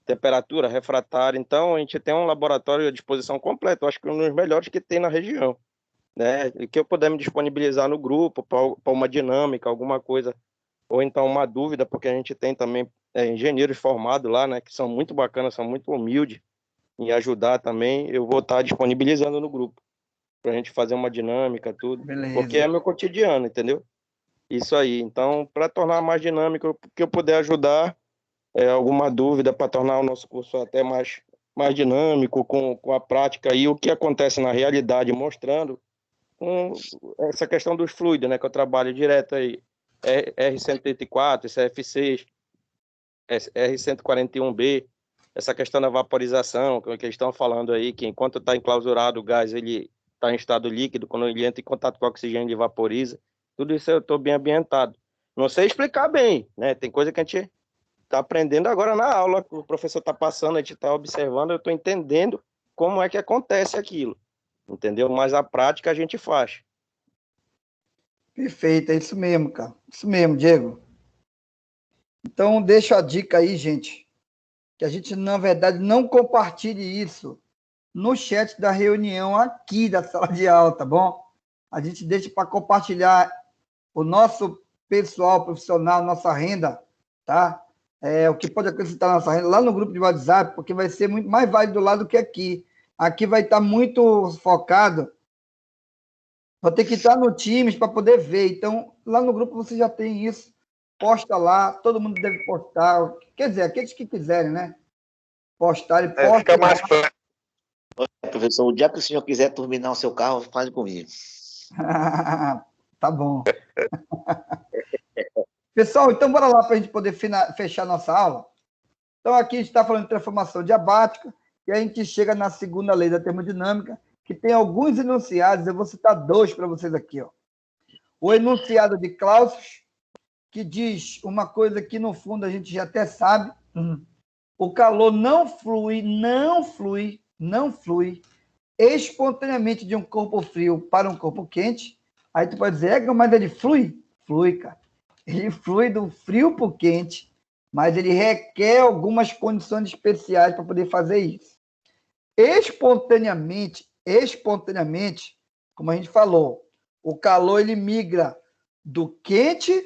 temperatura, refratária. Então, a gente tem um laboratório à disposição completo, acho que um dos melhores que tem na região, né? E que eu puder me disponibilizar no grupo para uma dinâmica, alguma coisa, ou então uma dúvida, porque a gente tem também engenheiros formados lá, né? Que são muito bacanas, são muito humildes em ajudar também. Eu vou estar disponibilizando no grupo para a gente fazer uma dinâmica, tudo. Beleza. Porque é meu cotidiano, entendeu? Isso aí. Então, para tornar mais dinâmico, que eu puder ajudar, alguma dúvida para tornar o nosso curso até mais dinâmico, com a prática e o que acontece na realidade, mostrando com essa questão dos fluidos, né? Que eu trabalho direto aí. R184, CF6, R141B, essa questão da vaporização, que eles estão falando aí, que enquanto está enclausurado o gás, ele está em estado líquido, quando ele entra em contato com o oxigênio, ele vaporiza. Tudo isso eu estou bem ambientado. Não sei explicar bem, né? Tem coisa que a gente tá aprendendo agora na aula, o professor está passando, a gente está observando, eu estou entendendo como é que acontece aquilo, entendeu? Mas a prática a gente faz. Perfeito, é isso mesmo, cara. Isso mesmo, Diego. Então, deixa a dica aí, gente, que a gente, na verdade, não compartilhe isso no chat da reunião aqui da sala de aula, tá bom? A gente deixa para compartilhar o nosso pessoal profissional, nossa renda, tá? O que pode acrescentar nossa renda lá no grupo de WhatsApp, porque vai ser muito mais válido lá do que aqui. Aqui vai estar muito focado. Vou ter que estar no Teams para poder ver. Então, lá no grupo você já tem isso. Posta lá, todo mundo deve postar. Quer dizer, aqueles que quiserem, né? Postar e posta. Fica mais prático. Professor, o dia que o senhor quiser turbinar o seu carro, fale comigo. Tá bom. Pessoal, então bora lá para a gente poder fechar nossa aula. Então, aqui a gente está falando de transformação diabática, e a gente chega na segunda lei da termodinâmica, que tem alguns enunciados, eu vou citar 2 para vocês aqui. Ó. O enunciado de Clausius, que diz uma coisa que, no fundo, a gente já até sabe, o calor não flui espontaneamente de um corpo frio para um corpo quente. Aí tu pode dizer, mas ele flui? Flui, cara. Ele flui do frio para o quente, mas ele requer algumas condições especiais para poder fazer isso. Espontaneamente, como a gente falou, o calor ele migra do quente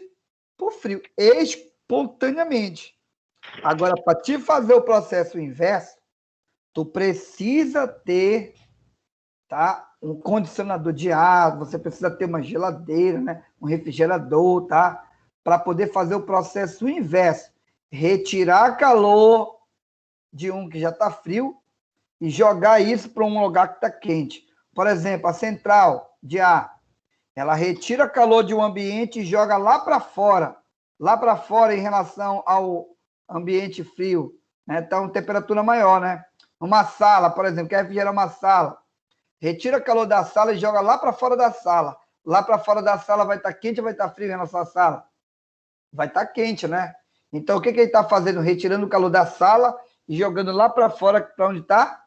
para o frio, espontaneamente. Agora, para te fazer o processo inverso, tu precisa ter, tá, um condicionador de ar, você precisa ter uma geladeira, né, um refrigerador, tá, para poder fazer o processo inverso, retirar calor de um que já está frio e jogar isso para um lugar que está quente. Por exemplo, a central de ar, ela retira calor de um ambiente e joga lá para fora em relação ao ambiente frio, né? Então, temperatura maior, né? Uma sala, por exemplo, quer refrigerar uma sala, retira calor da sala e joga lá para fora da sala. Lá para fora da sala vai estar quente ou vai estar frio na sua sala? Vai estar quente, né? Então, o que ele está fazendo? Retirando o calor da sala e jogando lá para fora, para onde está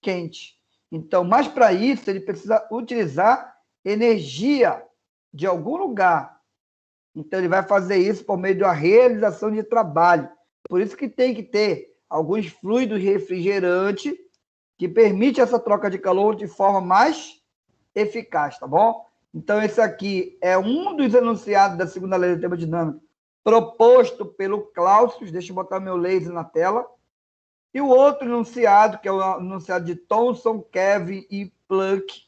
quente. Então, mas para isso, ele precisa utilizar energia de algum lugar. Então, ele vai fazer isso por meio da realização de trabalho. Por isso que tem que ter alguns fluidos refrigerantes que permite essa troca de calor de forma mais eficaz, tá bom? Então, esse aqui é um dos enunciados da segunda lei da termodinâmica, proposto pelo Clausius. Deixa eu botar meu laser na tela. E o outro enunciado, que é o enunciado de Thomson, Kelvin e Planck.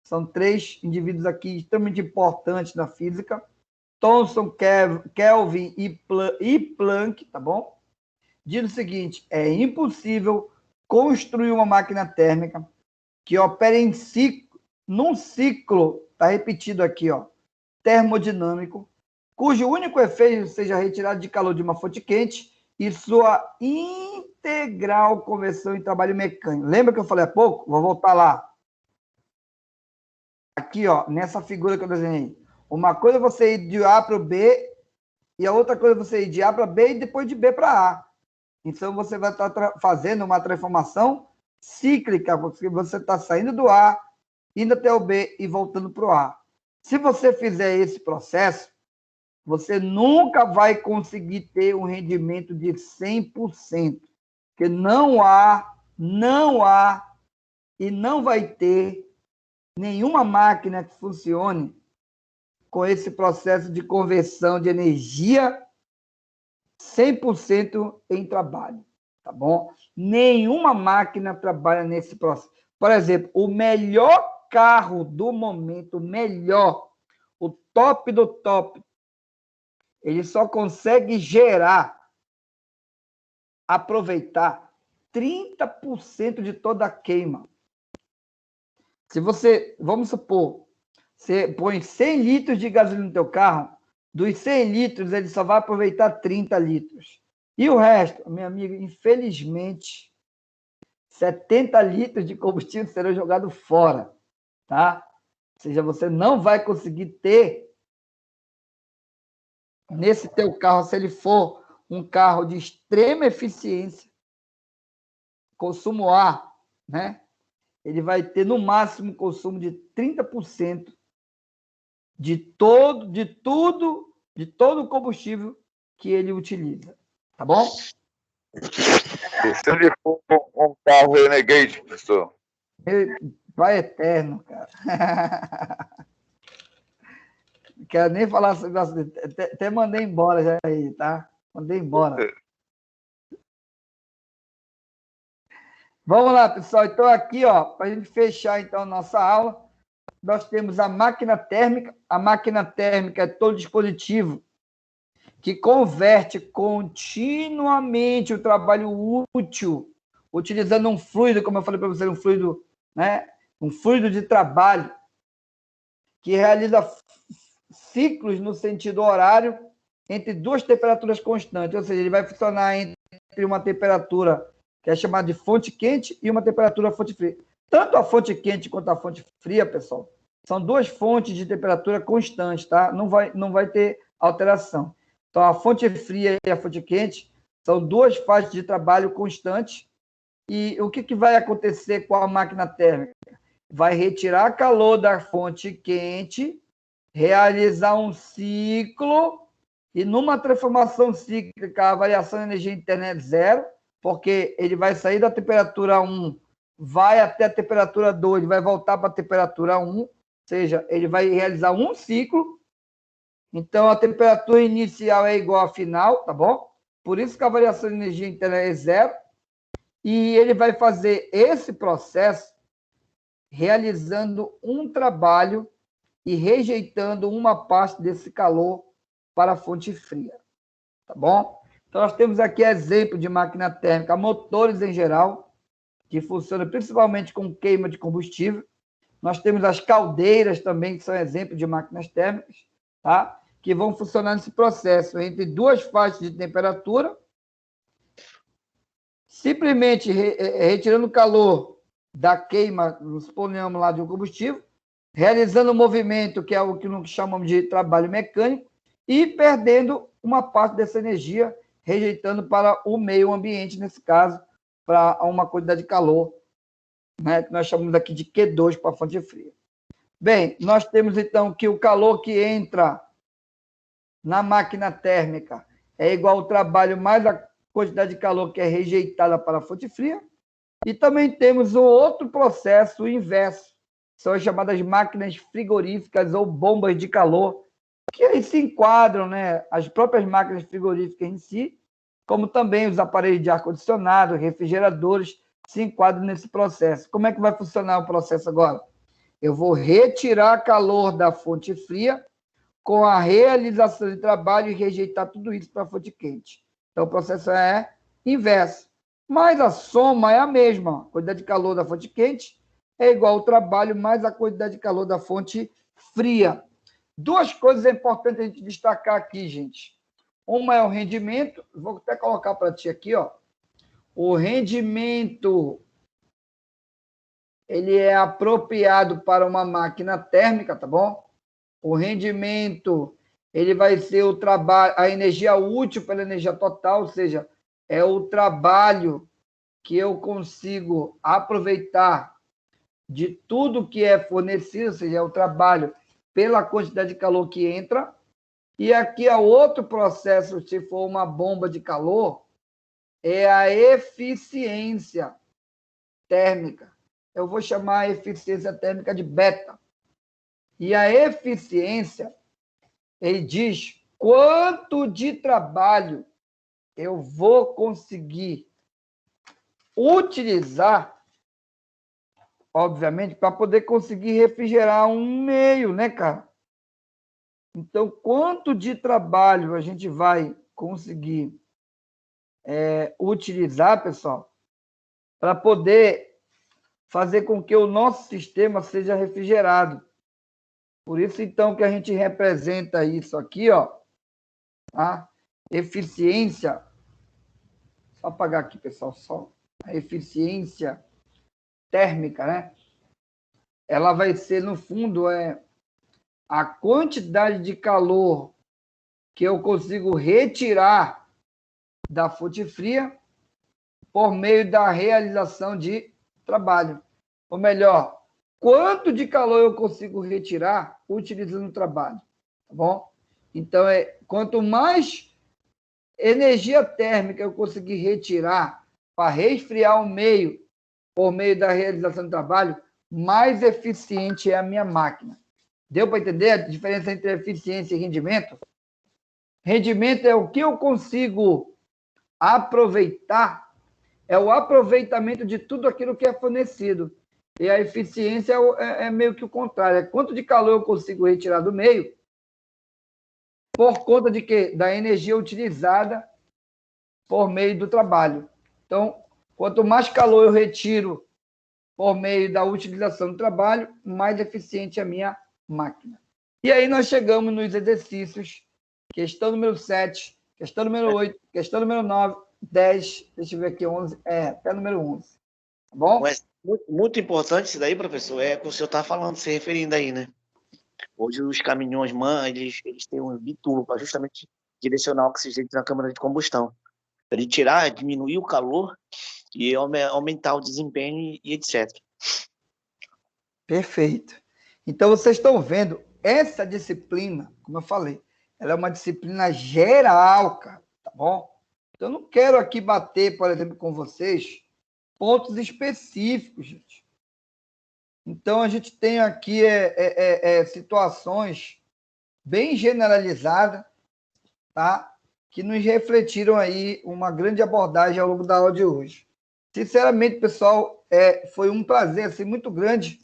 São 3 indivíduos aqui extremamente importantes na física. Thomson, Kelvin e Planck, tá bom? Diz o seguinte, é impossível construir uma máquina térmica que opere num ciclo, está repetido aqui, ó, termodinâmico, cujo único efeito seja a retirada de calor de uma fonte quente e sua integral conversão em trabalho mecânico. Lembra que eu falei há pouco? Vou voltar lá. Aqui, ó, nessa figura que eu desenhei. Uma coisa é você ir de A para o B e a outra coisa é você ir de A para B e depois de B para A. Então, você vai estar fazendo uma transformação cíclica, porque você está saindo do A, indo até o B e voltando para o A. Se você fizer esse processo, você nunca vai conseguir ter um rendimento de 100%, porque não há e não vai ter nenhuma máquina que funcione com esse processo de conversão de energia 100% em trabalho, tá bom? Nenhuma máquina trabalha nesse processo. Por exemplo, o melhor carro do momento, o top do top, ele só consegue aproveitar 30% de toda a queima. Se você, vamos supor, você põe 100 litros de gasolina no teu carro, dos 100 litros, ele só vai aproveitar 30 litros. E o resto, meu amigo, infelizmente, 70 litros de combustível serão jogados fora, tá? Ou seja, você não vai conseguir ter nesse teu carro, se ele for um carro de extrema eficiência, consumo A, né? Ele vai ter no máximo consumo de 30% de todo o combustível que ele utiliza, tá bom? E se ele for um carro Renegade, professor? Vai eterno, cara. Não quero nem falar sobre isso. Até mandei embora já aí, tá? Mandei embora. Vamos lá, pessoal. Então, aqui, ó, para a gente fechar então a nossa aula, nós temos a máquina térmica. A máquina térmica é todo dispositivo que converte continuamente o trabalho útil, utilizando um fluido, como eu falei para você, um fluido, né? Um fluido de trabalho que realiza ciclos no sentido horário entre duas temperaturas constantes, ou seja, ele vai funcionar entre uma temperatura que é chamada de fonte quente e uma temperatura fonte fria. Tanto a fonte quente quanto a fonte fria, pessoal, são duas fontes de temperatura constantes, tá? Não vai ter alteração. Então, a fonte fria e a fonte quente são duas fases de trabalho constantes. E o que vai acontecer com a máquina térmica? Vai retirar calor da fonte quente, realizar um ciclo, e numa transformação cíclica, a variação de energia interna é zero, porque ele vai sair da temperatura 1, vai até a temperatura 2, vai voltar para a temperatura 1, ou seja, ele vai realizar um ciclo. Então, a temperatura inicial é igual à final, tá bom? Por isso que a variação de energia interna é zero. E ele vai fazer esse processo realizando um trabalho e rejeitando uma parte desse calor para a fonte fria, tá bom? Então, nós temos aqui exemplo de máquina térmica, motores em geral, que funcionam principalmente com queima de combustível. Nós temos as caldeiras também, que são exemplos de máquinas térmicas, tá? Que vão funcionar nesse processo entre duas faixas de temperatura, simplesmente retirando o calor da queima, suponhamos lá, de um combustível, realizando um movimento, que é o que nós chamamos de trabalho mecânico, e perdendo uma parte dessa energia, rejeitando para o meio ambiente, nesse caso, para uma quantidade de calor, né, que nós chamamos aqui de Q2 para a fonte fria. Bem, nós temos então que o calor que entra na máquina térmica é igual ao trabalho mais a quantidade de calor que é rejeitada para a fonte fria. E também temos o outro processo, o inverso, são as chamadas máquinas frigoríficas ou bombas de calor, que aí se enquadram, né, as próprias máquinas frigoríficas em si, como também os aparelhos de ar-condicionado, refrigeradores, se enquadram nesse processo. Como é que vai funcionar o processo agora? Eu vou retirar calor da fonte fria com a realização de trabalho e rejeitar tudo isso para a fonte quente. Então, o processo é inverso. Mas a soma é a mesma. A quantidade de calor da fonte quente é igual ao trabalho mais a quantidade de calor da fonte fria. Duas coisas importantes a gente destacar aqui, gente. Uma é o rendimento. Vou até colocar para ti aqui, ó. O rendimento, ele é apropriado para uma máquina térmica, tá bom? O rendimento, ele vai ser o trabalho, a energia útil pela energia total, ou seja, é o trabalho que eu consigo aproveitar de tudo que é fornecido, ou seja, é o trabalho pela quantidade de calor que entra. E aqui é outro processo, se for uma bomba de calor, é a eficiência térmica. Eu vou chamar a eficiência térmica de beta. E a eficiência, ele diz quanto de trabalho eu vou conseguir utilizar, obviamente, para poder conseguir refrigerar um meio, né, cara? Então, quanto de trabalho a gente vai conseguir utilizar, pessoal, para poder fazer com que o nosso sistema seja refrigerado. Por isso, então, que a gente representa isso aqui, ó, a eficiência. Só apagar aqui, pessoal, só a eficiência térmica, né? Ela vai ser, no fundo, a quantidade de calor que eu consigo retirar da fonte fria por meio da realização de trabalho. Ou melhor, quanto de calor eu consigo retirar utilizando o trabalho. Tá bom? Então, quanto mais energia térmica eu conseguir retirar para resfriar o meio por meio da realização do trabalho, mais eficiente é a minha máquina. Deu para entender a diferença entre eficiência e rendimento? Rendimento é o que eu consigo aproveitar, é o aproveitamento de tudo aquilo que é fornecido. E a eficiência é meio que o contrário, é quanto de calor eu consigo retirar do meio por conta de quê? Da energia utilizada por meio do trabalho. Então, quanto mais calor eu retiro por meio da utilização do trabalho, mais eficiente é a minha máquina. E aí nós chegamos nos exercícios, questão número 7, questão número 8, questão número 9, 10, deixa eu ver aqui, 11, até número 11. Tá bom? Mas muito importante isso daí, professor, é o que o senhor está falando, se referindo aí, né? Hoje os caminhões MAN, eles têm um biturbo para justamente direcionar o oxigênio na câmara de combustão. Para ele tirar, diminuir o calor e aumentar o desempenho e etc. Perfeito. Então, vocês estão vendo, essa disciplina, como eu falei, ela é uma disciplina geral, cara, tá bom? Então, eu não quero aqui bater, por exemplo, com vocês, pontos específicos, gente. Então, a gente tem aqui situações bem generalizadas, tá? Que nos refletiram aí uma grande abordagem ao longo da aula de hoje. Sinceramente, pessoal, foi um prazer assim, muito grande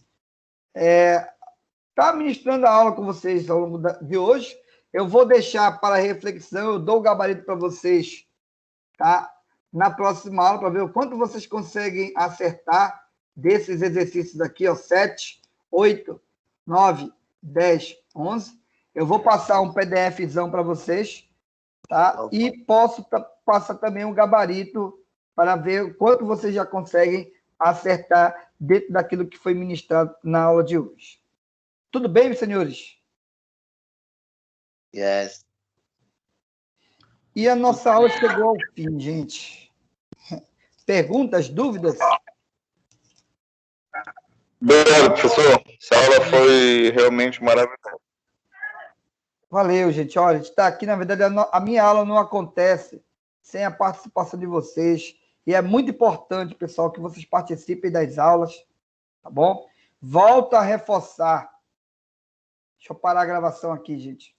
estar ministrando a aula com vocês ao longo de hoje. Eu vou deixar para reflexão, eu dou o gabarito para vocês, tá? Na próxima aula, para ver o quanto vocês conseguem acertar desses exercícios aqui, ó, 7, 8, 9, 10, 11. Eu vou passar um PDFzão para vocês, tá? E posso passar também um gabarito para ver o quanto vocês já conseguem acertar dentro daquilo que foi ministrado na aula de hoje. Tudo bem, meus senhores? Yes. E a nossa aula chegou ao fim, gente. Perguntas, dúvidas? Obrigado, professor. Essa aula foi realmente maravilhosa. Valeu, gente. Olha, a gente está aqui, na verdade, a minha aula não acontece sem a participação de vocês. E é muito importante, pessoal, que vocês participem das aulas, tá bom? Volto a reforçar. Deixa eu parar a gravação aqui, gente.